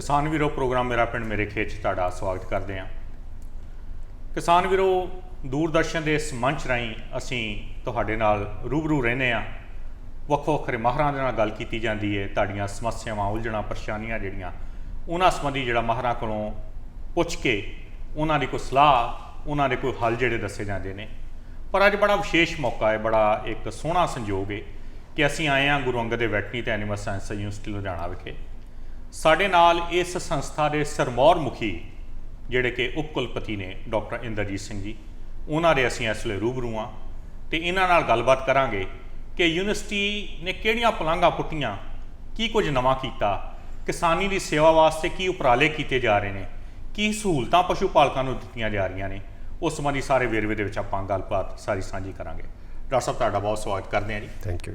किसान वीरो प्रोग्राम मेरा पिंड मेरे खेत तुहाडा स्वागत करते हैं। किसान वीरो दूरदर्शन के इस मंच राहीं असीं तुहाडे नाल रूबरू रहने आ। ਵੱਖੋ ਵੱਖਰੇ ਮਾਹਰਾਂ ਦੇ ਨਾਲ ਗੱਲ ਕੀਤੀ ਜਾਂਦੀ ਹੈ। ਤੁਹਾਡੀਆਂ ਸਮੱਸਿਆਵਾਂ ਉਲਝਣਾਂ ਪਰੇਸ਼ਾਨੀਆਂ ਜਿਹੜੀਆਂ ਉਹਨਾਂ ਸੰਬੰਧੀ ਜਿਹੜਾ ਮਾਹਰਾਂ ਕੋਲੋਂ ਪੁੱਛ ਕੇ ਉਹਨਾਂ ਦੀ ਕੋਈ ਸਲਾਹ ਉਹਨਾਂ ਦੇ ਕੋਈ ਹੱਲ ਜਿਹੜੇ ਦੱਸੇ ਜਾਂਦੇ ਨੇ। ਪਰ ਅੱਜ ਬੜਾ ਵਿਸ਼ੇਸ਼ ਮੌਕਾ ਹੈ, ਬੜਾ ਇੱਕ ਸੋਹਣਾ ਸੰਯੋਗ ਹੈ ਕਿ ਅਸੀਂ ਆਏ ਹਾਂ ਗੁਰੂ ਅੰਗਦ ਦੇਵ ਵੈਟਰਨਰੀ ਤੇ ਐਨੀਮਲ ਸਾਇੰਸ ਯੂਨੀਵਰਸਿਟੀ ਲੁਧਿਆਣਾ ਵਿਖੇ। ਸਾਡੇ ਨਾਲ ਇਸ ਸੰਸਥਾ ਦੇ ਸਰਮੌਰ ਮੁਖੀ ਜਿਹੜੇ ਕਿ ਉਪ ਕੁਲਪਤੀ ਨੇ ਡਾਕਟਰ ਇੰਦਰਜੀਤ ਸਿੰਘ ਜੀ, ਉਹਨਾਂ ਦੇ ਅਸੀਂ ਇਸ ਵੇਲੇ रूबरू ਹਾਂ ਤੇ ਇਹਨਾਂ ਨਾਲ ਗੱਲਬਾਤ ਕਰਾਂਗੇ कि यूनिवर्सिटी ने किहड़ियां पलांघां पुट्टियां, की कुछ नवां कीता, किसानी की सेवा वास्ते की उपराले किए जा रहे हैं, की सहूलतां पशु पालकां नूं दित्तियां जा रही ने। उस संबंधी सारे वेरवे दे विच आपां गलबात सारी साझी करांगे। डॉक्टर साहब तुहाडा बहुत स्वागत करते हैं जी। Thank you.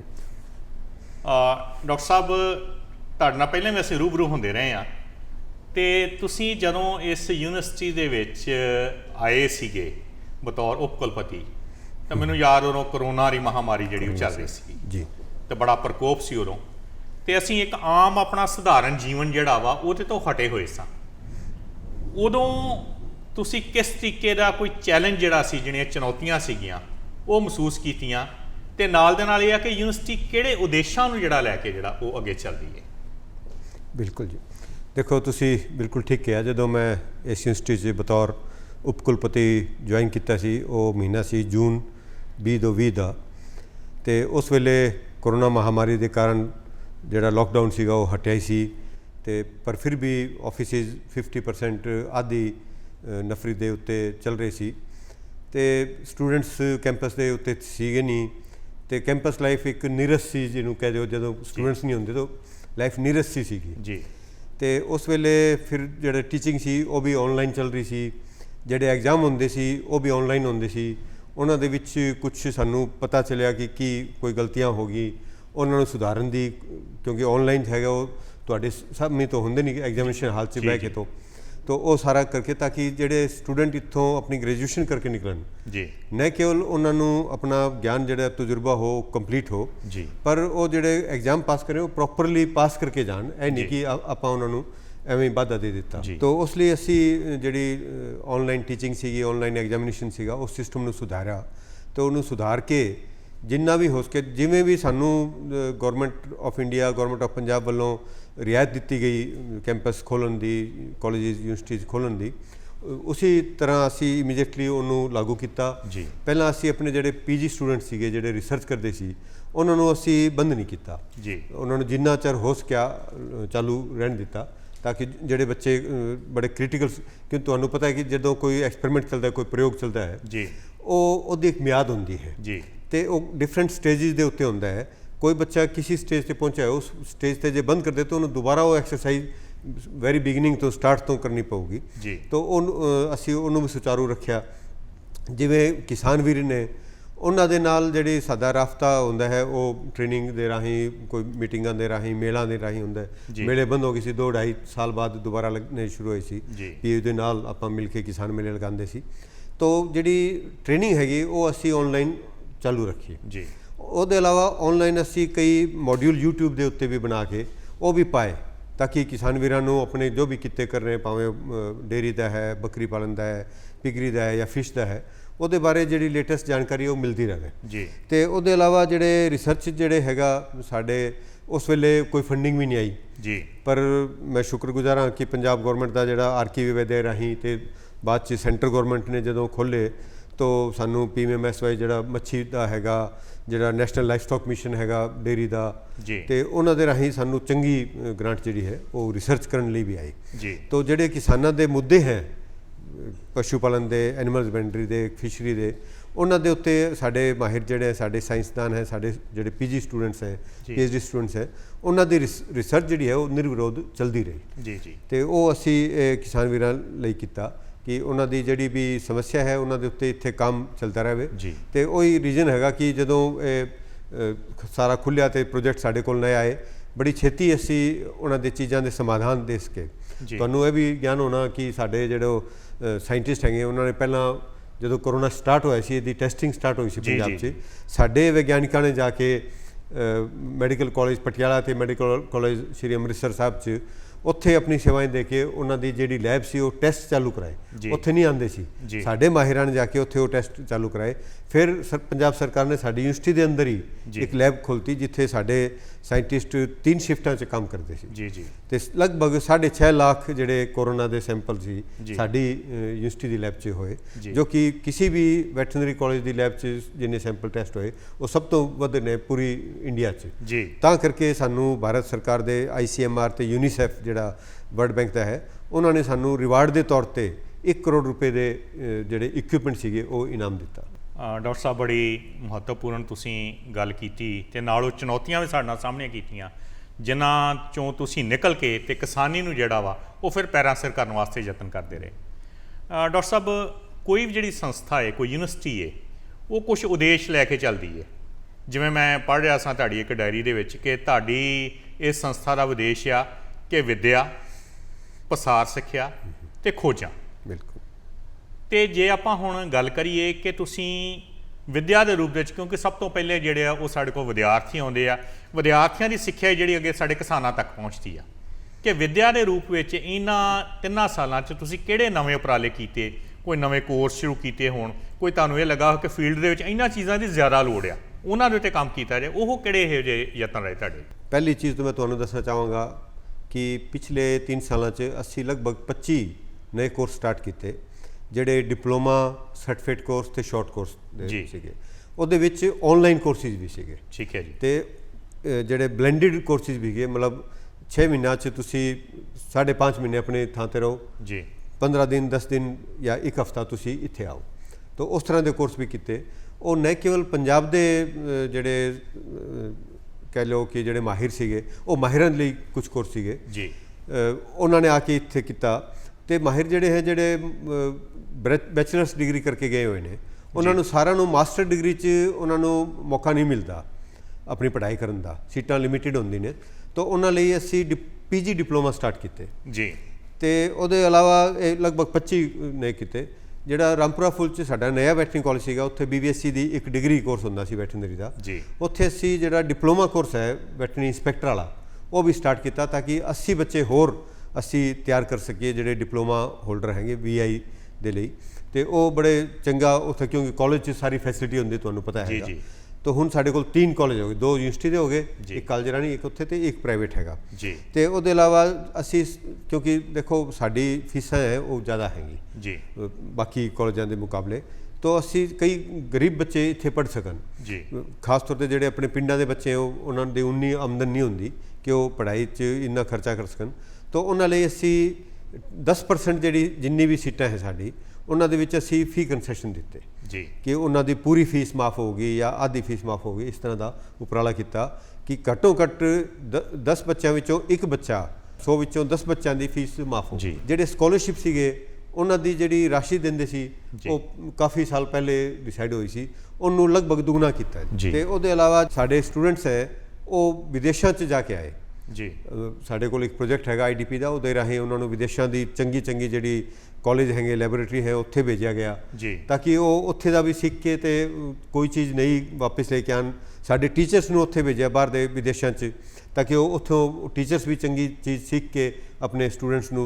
डॉक्टर साहब तुहाडे नाल पहिलां भी असीं रूबरू हुंदे रहे हां ते तुसीं जदों इस यूनिवर्सिटी दे विच आए सीगे बतौर उप कुलपति तो मैनूं याद उदों करोना की महामारी जी चल रही सी जी, तो बड़ा प्रकोप सी उदों ते असीं एक आम अपना सधारण जीवन जिहड़ा वा उहदे तो हटे हुए सां। उदों तुसीं किस तरीके का कोई चैलेंज जिहड़ा सी, जिहड़ियां चुनौतियां सीगियां वो महसूस कीतियां ते नाल दे नाल इह आ कि यूनिवर्सिटी किहड़े उद्देशां नूं जिहड़ा लैके जिहड़ा वो अगे चल रही है। बिल्कुल जी, देखो तुसीं बिल्कुल ठीक कहा। जदों मैं इस यूनिवर्सिटी च बतौर उप कुलपति ज्वाइन किया सी, वो महीना सी जून 2020 का, तो उस वेले कोरोना महामारी के कारण जोड़ा लॉकडाउन सीगा वो हटिया ही सी, ते पर फिर भी ऑफिसिज 50% आधी नफरी के उत्ते चल रहे सी, ते स्टूडेंट्स कैंपस के उत्ते सीगे नहीं, तो कैंपस लाइफ एक नीरस सी जिन्होंने कह दो। जो स्टूडेंट्स नहीं होंगे तो लाइफ नीरस सी जी। तो उस वेले फिर जो टीचिंग सी वो भी ऑनलाइन चल रही सी, जोड़े एग्जाम होंदे सी वो भी ऑनलाइन होंदे सी। उन्हां दे विच कुछ सानू पता चलिया कि कोई गलतियां हो गई, उन्होंने सुधारन दी, क्योंकि ऑनलाइन है वो तुहाडे सामने तो होंदे नहीं एग्जामिनेशन हाल च बह के तो वो सारा करके, ताकि जोड़े स्टूडेंट इत्थों अपनी ग्रेजुएशन करके निकलन जी, न केवल उन्होंने अपना ज्ञान जो तजुर्बा हो कंप्लीट हो जी, पर वो जोड़े एग्जाम पास करें वो प्रॉपरली पास करके जान, ऐ नहीं कि आपां उन्होंने एवं वाधा दे दिता। तो उस लिए असी जी ऑनलाइन टीचिंग सी, ऑनलाइन एग्जामिनेशन सीगा, उस सिस्टम में सुधारा, तो उन्होंने सुधार के जिन्ना भी हो सके, जिमें भी सानू government of India government of Punjab वालों रियायत दी गई कैंपस खोलन की, कॉलेज यूनिवर्सिटीज़ खोलन की, उसी तरह असी इमीजिएटली उन्होंने लागू किया। पहला असी अपने जोड़े पीजी स्टूडेंट सीगे जोड़े रिसर्च करते सी, उन्होंने असी बंद नहीं किया जी, उन्होंने जिन्ना चर हो सकिया चालू रहन दिता, ताकि जोड़े बच्चे बड़े क्रिटिकल, क्योंकि तुहानू पता है कि जो कोई एक्सपेरिमेंट चलता है, कोई प्रयोग चलता है जी, वो एक म्याद होंदी है जी, तो वो डिफरेंट स्टेजिज के उत्ते होंदा है। कोई बच्चा किसी स्टेज पर पहुँचा है, उस स्टेज पर जो बंद कर दे तो उन्होंने दोबारा वो एक्सरसाइज वैरी बिगिनिंग तो स्टार्ट तो करनी पऊगी जी। तो असी उन्होंने भी सुचारू रखा। जिवें किसान वीर ने उन्हां दे नाल जिहड़ी साडा राबता हुंदा है वो ट्रेनिंग दे राहीं, कोई मीटिंगां दे राहीं, मेलों दे राहीं हुंदा है। मेले बंद हो गए सी, 2-2.5 साल बाद दोबारा लगने शुरू होए सी, पी दे नाल आपां मिल के किसान मेले लगांदे सी। तो जिहड़ी ट्रेनिंग हैगी वो असी ऑनलाइन चालू रखी जी। ਉਹਦੇ ਇਲਾਵਾ ऑनलाइन ਅਸੀਂ कई मॉड्यूल यूट्यूब के उत्ते भी बना के वो भी पाए, ताकि किसान वीरां नूं अपने जो भी किते कर रहे, भावें डेयरी का है, बकरी पालन का है, पिगरी का है या फिश का है, ਉਹਦੇ बारे जी लेटेस्ट जानकारी वो मिलती रहे जी। तो ਉਹਦੇ इलावा जोड़े रिसर्च जोड़े हैगा साढ़े उस वेले कोई फंडिंग भी नहीं आई जी, पर मैं शुक्रगुजार हाँ कि पंजाब गौरमेंट का जोड़ा RKV दे राही तो बाद च सेंटर गौरमेंट ने जो खोले तो सानू PMMSY जोड़ा मच्छी का हैगा, जोड़ा नैशनल लाइफ स्टॉक मिशन हैगा डेयरी का जी, तो उन्होंने राही सानू चंगी ग्रांट जी है वो रिसर्च करने लिए भी आई जी। तो जोड़े किसानों के मुद्दे हैं पशु पालन के, एनिमल हसबेंडरी के, फिशरी के, उन्होंने उत्ते साढ़े माहिर जोड़े साढ़े साइंसदान हैं, साढ़े जोड़े PG स्टूडेंट्स हैं, PhD स्टूडेंट्स हैं, उन्होंने रिसर्च जी है वो निर्विरोध चलती रही जी जी। तो वो असी किसान वीरां लई कीता कि उन्होंने जी भी समस्या है उन्होंने उत्ते इत्थे काम चलता रहे जी। तो वही रीजन हैगा कि जदों सारा खुलिया तो प्रोजेक्ट साढ़े कोल नए आए, बड़ी छेती असी उन्होंने चीज़ों के समाधान दे सके। तुहानू यह भी ज्ञान होना कि साढ़े जो साइंटिस्ट हैं उन्होंने पहला जो कोरोना स्टार्ट होया सी, इहदी टेस्टिंग स्टार्ट हुई सी पंजाब च, साढ़े वैज्ञानिकों ने जाके मैडिकल कॉलेज पटियाला ते मैडिकल कॉलेज श्री अमृतसर साहब च ਉੱਥੇ ਆਪਣੀ ਸੇਵਾएं ਦੇ ਕੇ ਉਹਨਾਂ ਦੀ ਜਿਹੜੀ ਲੈਬ ਸੀ ਉਹ ਟੈਸਟ ਚਾਲੂ ਕਰਾਏ। ਜੀ। ਉੱਥੇ ਨਹੀਂ ਆਉਂਦੇ ਸੀ, ਜੀ। ਸਾਡੇ ਮਾਹਿਰਾਂ ਨੇ ਜਾ ਕੇ ਉੱਥੇ ਉਹ ਟੈਸਟ ਚਾਲੂ ਕਰਾਏ। ਫਿਰ ਪੰਜਾਬ ਸਰਕਾਰ ਨੇ ਸਾਡੀ ਯੂਨੀਵਰਸਿਟੀ ਦੇ ਅੰਦਰ ਹੀ ਜੀ। ਇੱਕ ਲੈਬ ਖੋਲ੍ਹਤੀ ਜਿੱਥੇ ਸਾਡੇ ਸਾਇੰਟਿਸਟ 3 ਸ਼ਿਫਟਾਂ 'ਚ ਕੰਮ ਕਰਦੇ ਸੀ। ਜੀ ਜੀ ਤੇ ਲਗਭਗ 6.5 ਲੱਖ ਜਿਹੜੇ ਕੋਰੋਨਾ ਦੇ ਸੈਂਪਲ ਸੀ ਜੀ। ਸਾਡੀ ਯੂਨੀਵਰਸਿਟੀ ਦੀ ਲੈਬ 'ਚ ਹੋਏ, ਜੀ। ਜੋ ਕਿ ਕਿਸੇ ਵੀ ਵੈਟਰਨਰੀ ਕਾਲਜ ਦੀ ਲੈਬ 'ਚ ਜਿੰਨੇ ਸੈਂਪਲ ਟੈਸਟ ਹੋਏ ਉਹ ਸਭ ਤੋਂ ਵੱਧ ਨੇ ਪੂਰੀ ਇੰਡੀਆ 'ਚ। ਜੀ। ਤਾਂ ਕਰਕੇ ਸਾਨੂੰ ਭਾਰਤ ਸਰਕਾਰ ਦੇ ICMR ਤੇ ਯੂਨੀਸੈਫ ਜਿਹੜਾ ਵਰਲਡ ਬੈਂਕ ਦਾ ਹੈ, ਉਹਨਾਂ ਨੇ ਸਾਨੂੰ ਰਿਵਾਰਡ ਦੇ ਤੌਰ ਤੇ 1 ਕਰੋੜ ਰੁਪਏ ਦੇ ਜਿਹੜੇ ਇਕਵਿਪਮੈਂਟ ਸੀਗੇ ਉਹ ਇਨਾਮ ਦਿੱਤਾ। ਡਾਕਟਰ ਸਾਹਿਬ ਬੜੀ ਮਹੱਤਵਪੂਰਨ ਤੁਸੀਂ ਗੱਲ ਕੀਤੀ ਤੇ ਨਾਲ ਉਹ ਚੁਣੌਤੀਆਂ ਵੀ ਸਾਡੇ ਨਾਲ ਸਾਹਮਣੇ ਕੀਤੀਆਂ ਜਿਨ੍ਹਾਂ ਚੋਂ ਤੁਸੀਂ ਨਿਕਲ ਕੇ ਤੇ ਕਿਸਾਨੀ ਨੂੰ ਜਿਹੜਾ ਵਾ ਉਹ ਫਿਰ ਪੈਰਾਂ ਸਿਰ ਕਰਨ ਵਾਸਤੇ ਯਤਨ ਕਰਦੇ ਰਹੇ। ਡਾਕਟਰ ਸਾਹਿਬ ਕੋਈ ਵੀ ਜਿਹੜੀ ਸੰਸਥਾ ਹੈ, ਕੋਈ ਯੂਨੀਵਰਸਿਟੀ ਹੈ, ਉਹ ਕੁਝ ਉਦੇਸ਼ ਲੈ ਕੇ ਚੱਲਦੀ ਹੈ। ਜਿਵੇਂ ਮੈਂ ਪੜ੍ਹ ਰਿਹਾ ਸਾਂ ਤੁਹਾਡੀ ਇੱਕ ਡਾਇਰੀ ਦੇ ਵਿੱਚ ਕਿ ਤੁਹਾਡੀ ਇਸ ਸੰਸਥਾ ਦਾ ਉਦੇਸ਼ ਆ ਕਿ ਵਿੱਦਿਆ, ਪਸਾਰ ਸਿੱਖਿਆ ਤੇ ਖੋਜਾਂ। ਬਿਲਕੁਲ। ਤੇ ਜੇ ਆਪਾਂ ਹੁਣ ਗੱਲ ਕਰੀਏ ਕਿ ਤੁਸੀਂ ਵਿੱਦਿਆ ਦੇ ਰੂਪ ਵਿੱਚ, ਕਿਉਂਕਿ ਸਭ ਤੋਂ ਪਹਿਲੇ ਜਿਹੜੇ ਆ ਉਹ ਸਾਡੇ ਕੋਲ ਵਿਦਿਆਰਥੀ ਆਉਂਦੇ ਆ, ਵਿਦਿਆਰਥੀਆਂ ਦੀ ਸਿੱਖਿਆ ਜਿਹੜੀ ਅੱਗੇ ਸਾਡੇ ਕਿਸਾਨਾਂ ਤੱਕ ਪਹੁੰਚਦੀ ਆ, ਕਿ ਵਿੱਦਿਆ ਦੇ ਰੂਪ ਵਿੱਚ ਇਹਨਾਂ 3 ਸਾਲਾਂ 'ਚ ਤੁਸੀਂ ਕਿਹੜੇ ਨਵੇਂ ਉਪਰਾਲੇ ਕੀਤੇ, ਕੋਈ ਨਵੇਂ ਕੋਰਸ ਸ਼ੁਰੂ ਕੀਤੇ ਹੋਣ, ਕੋਈ ਤੁਹਾਨੂੰ ਇਹ ਲੱਗਾ ਕਿ ਫੀਲਡ ਦੇ ਵਿੱਚ ਇਹਨਾਂ ਚੀਜ਼ਾਂ ਦੀ ਜ਼ਿਆਦਾ ਲੋੜ ਆ, ਉਹਨਾਂ ਦੇ ਉੱਤੇ ਕੰਮ ਕੀਤਾ ਜਾਏ, ਉਹ ਕਿਹੜੇ ਇਹੋ ਜਿਹੇ ਯਤਨ ਰਹੇ ਤੁਹਾਡੇ? ਪਹਿਲੀ ਚੀਜ਼ ਤਾਂ ਮੈਂ ਤੁਹਾਨੂੰ ਦੱਸਣਾ ਚਾਹਾਂਗਾ ਕਿ ਪਿਛਲੇ 3 ਸਾਲਾਂ 'ਚ ਅਸੀਂ ਲਗਭਗ 25 ਨਵੇਂ ਕੋਰਸ ਸਟਾਰਟ ਕੀਤੇ, ਜਿਹੜੇ ਡਿਪਲੋਮਾ, ਸਰਟੀਫਿਕੇਟ ਕੋਰਸ ਤੇ ਸ਼ਾਰਟ ਕੋਰਸ ਦੇ ਸੀਗੇ। ਉਹਦੇ ਵਿੱਚ ਆਨਲਾਈਨ ਕੋਰਸਿਸ ਵੀ ਸੀਗੇ। ਠੀਕ ਹੈ ਜੀ। ਤੇ ਜਿਹੜੇ ਬਲੈਂਡਡ ਕੋਰਸਿਸ ਵੀ ਗਏ, ਮਤਲਬ 6 ਮਹੀਨਿਆਂ 'ਚ ਤੁਸੀਂ 5.5 ਮਹੀਨੇ ਆਪਣੇ ਥਾਂ ਤੇ ਰਹੋ ਜੀ, 15 ਦਿਨ 10 ਦਿਨ ਜਾਂ 1 ਹਫ਼ਤਾ ਤੁਸੀਂ ਇੱਥੇ ਆਓ। ਤਾਂ ਉਸ ਤਰ੍ਹਾਂ ਦੇ ਕੋਰਸ ਵੀ ਕੀਤੇ। ਉਹ ਨਾ ਕੇਵਲ ਪੰਜਾਬ ਦੇ ਜਿਹੜੇ ਕਹਿ ਲਓ ਕਿ ਜਿਹੜੇ ਮਾਹਿਰ ਸੀਗੇ, ਉਹ ਮਾਹਿਰਾਂ ਲਈ ਕੁਝ ਕੋਰਸ ਸੀਗੇ ਜੀ, ਉਹਨਾਂ ਨੇ ਆ ਕੇ ਇੱਥੇ ਕੀਤਾ। ਤੇ ਮਾਹਿਰ ਜਿਹੜੇ ਹੈ, ਜਿਹੜੇ ਬੈਚਲਰਸ ਡਿਗਰੀ ਕਰਕੇ ਗਏ ਹੋਏ ਨੇ, ਉਹਨਾਂ ਨੂੰ ਸਾਰਿਆਂ ਨੂੰ ਮਾਸਟਰ ਡਿਗਰੀ 'ਚ ਉਹਨਾਂ ਨੂੰ ਮੌਕਾ ਨਹੀਂ ਮਿਲਦਾ ਆਪਣੀ ਪੜ੍ਹਾਈ ਕਰਨ ਦਾ, ਸੀਟਾਂ ਲਿਮਿਟਿਡ ਹੁੰਦੀ ਨੇ। ਤਾਂ ਉਹਨਾਂ ਲਈ ਅਸੀਂ PG ਡਿਪਲੋਮਾ ਸਟਾਰਟ ਕੀਤੇ ਜੀ। ਤੇ ਉਹਦੇ ਇਲਾਵਾ ਇਹ ਲਗਭਗ 25 ਨੇ ਕੀਤੇ। ਜਿਹੜਾ ਰਾਮਪੁਰਾ ਫੁੱਲ 'ਚ ਸਾਡਾ ਨਵਾਂ ਵੈਟਰਨਰੀ ਕਾਲਜ ਸੀਗਾ, ਉੱਥੇ BVSC ਦੀ ਇੱਕ ਡਿਗਰੀ ਕੋਰਸ ਹੁੰਦਾ ਸੀ ਵੈਟਰਨਰੀ ਦਾ ਜੀ। ਉੱਥੇ ਅਸੀਂ ਜਿਹੜਾ ਡਿਪਲੋਮਾ ਕੋਰਸ ਹੈ ਵੈਟਰਨਰੀ ਇੰਸਪੈਕਟਰ ਵਾਲਾ, ਉਹ ਵੀ ਸਟਾਰਟ ਕੀਤਾ ਤਾਂ ਕਿ 80 ਬੱਚੇ ਹੋਰ ਅਸੀਂ ਤਿਆਰ ਕਰ ਸਕੀਏ ਜਿਹੜੇ ਡਿਪਲੋਮਾ ਹੋਲਡਰ ਹੈਗੇ VI ਦੇ ਲਈ। ਤੇ ਉਹ ਬੜੇ ਚੰਗਾ ਉੱਥੇ, ਕਿਉਂਕਿ ਕਾਲਜ 'ਚ ਸਾਰੀ ਫੈਸਿਲਿਟੀ ਹੁੰਦੀ, ਤੁਹਾਨੂੰ ਪਤਾ ਹੈਗਾ। ਜੀ। ਤਾਂ ਹੁਣ ਸਾਡੇ ਕੋਲ 3 ਕਾਲਜ ਹੋ ਗਏ, 2 ਯੂਨੀਵਰਸਿਟੀ ਦੇ ਹੋ ਗਏ, ਇੱਕ ਕਾਲਜ ਰਾਣੀ, ਇੱਕ ਉੱਥੇ ਤੇ ਇੱਕ ਪ੍ਰਾਈਵੇਟ ਹੈਗਾ ਜੀ। ਤੇ ਉਹਦੇ ਇਲਾਵਾ ਅਸੀਂ, ਕਿਉਂਕਿ ਦੇਖੋ ਸਾਡੀ ਫੀਸਾਂ ਹੈ ਉਹ ਜ਼ਿਆਦਾ ਹੈਗੀ ਜੀ ਬਾਕੀ ਕਾਲਜਾਂ ਦੇ ਮੁਕਾਬਲੇ, ਤਾਂ ਅਸੀਂ ਕਈ ਗਰੀਬ ਬੱਚੇ ਇੱਥੇ ਪੜ੍ਹ ਸਕਣ ਜੀ। ਖਾਸ ਤੌਰ ਤੇ ਜਿਹੜੇ ਆਪਣੇ ਪਿੰਡਾਂ ਦੇ ਬੱਚੇ, ਉਹਨਾਂ ਦੀ ਉਨੀ ਆਮਦਨ ਨਹੀਂ ਹੁੰਦੀ ਕਿ ਉਹ ਪੜ੍ਹਾਈ 'ਚ ਇੰਨਾ ਖਰਚਾ ਕਰ ਸਕਣ। ਤਾਂ ਉਹਨਾਂ ਲਈ ਅਸੀਂ 10% ਜਿਹੜੀ ਜਿੰਨੀ ਵੀ ਸੀਟਾਂ ਹੈ ਸਾਡੀ, ਉਹਨਾਂ ਦੇ ਵਿੱਚ ਅਸੀਂ ਫੀ ਕੰਸੈਸ਼ਨ ਦਿੱਤੇ ਜੀ, ਕਿ ਉਹਨਾਂ ਦੀ ਪੂਰੀ ਫੀਸ ਮਾਫ ਹੋਊਗੀ ਜਾਂ ਆਧੀ ਫੀਸ ਮਾਫ ਹੋਊਗੀ। ਇਸ ਤਰ੍ਹਾਂ ਦਾ ਉਪਰਾਲਾ ਕੀਤਾ ਕਿ ਘੱਟੋ ਘੱਟ 10 ਬੱਚਿਆਂ ਵਿੱਚੋਂ ਇੱਕ ਬੱਚਾ, 100 ਵਿੱਚੋਂ 10 ਬੱਚਿਆਂ ਦੀ ਫੀਸ ਮਾਫ ਹੋ। ਜਿਹੜੇ ਸਕਾਲਰਸ਼ਿਪ ਸੀਗੇ, ਉਹਨਾਂ ਦੀ ਜਿਹੜੀ ਰਾਸ਼ੀ ਦਿੰਦੇ ਸੀ ਉਹ ਕਾਫੀ ਸਾਲ ਪਹਿਲੇ ਡਿਸਾਈਡ ਹੋਈ ਸੀ, ਉਹਨੂੰ ਲਗਭਗ ਦੁਗਣਾ ਕੀਤਾ। ਤੇ ਉਹਦੇ ਇਲਾਵਾ ਸਾਡੇ ਸਟੂਡੈਂਟਸ ਹੈ ਉਹ ਵਿਦੇਸ਼ਾਂ 'ਚ ਜਾ ਕੇ ਆਏ ਜੀ। ਸਾਡੇ ਕੋਲ ਇੱਕ ਪ੍ਰੋਜੈਕਟ ਹੈਗਾ IDP ਦਾ, ਉਹਦੇ ਰਾਹੀਂ ਉਹਨਾਂ ਨੂੰ ਵਿਦੇਸ਼ਾਂ ਦੀ ਚੰਗੀ ਜਿਹੜੀ ਕਾਲਜ ਹੈਗੇ, ਲੈਬੋਰੇਟਰੀ ਹੈ, ਉੱਥੇ ਭੇਜਿਆ ਗਿਆ ਤਾਂ ਕਿ ਉਹ ਉੱਥੇ ਦਾ ਵੀ ਸਿੱਖ ਕੇ ਤੇ ਕੋਈ ਚੀਜ਼ ਨਹੀਂ ਵਾਪਸ ਲੈ ਕੇ ਆਉਣ। ਸਾਡੇ ਟੀਚਰਸ ਨੂੰ ਉੱਥੇ ਭੇਜਿਆ ਬਾਹਰ ਦੇ ਵਿਦੇਸ਼ਾਂ 'ਚ, ਤਾਂ ਕਿ ਉਹ ਉੱਥੋਂ ਟੀਚਰਸ ਵੀ ਚੰਗੀ ਚੀਜ਼ ਸਿੱਖ ਕੇ ਆਪਣੇ ਸਟੂਡੈਂਟਸ ਨੂੰ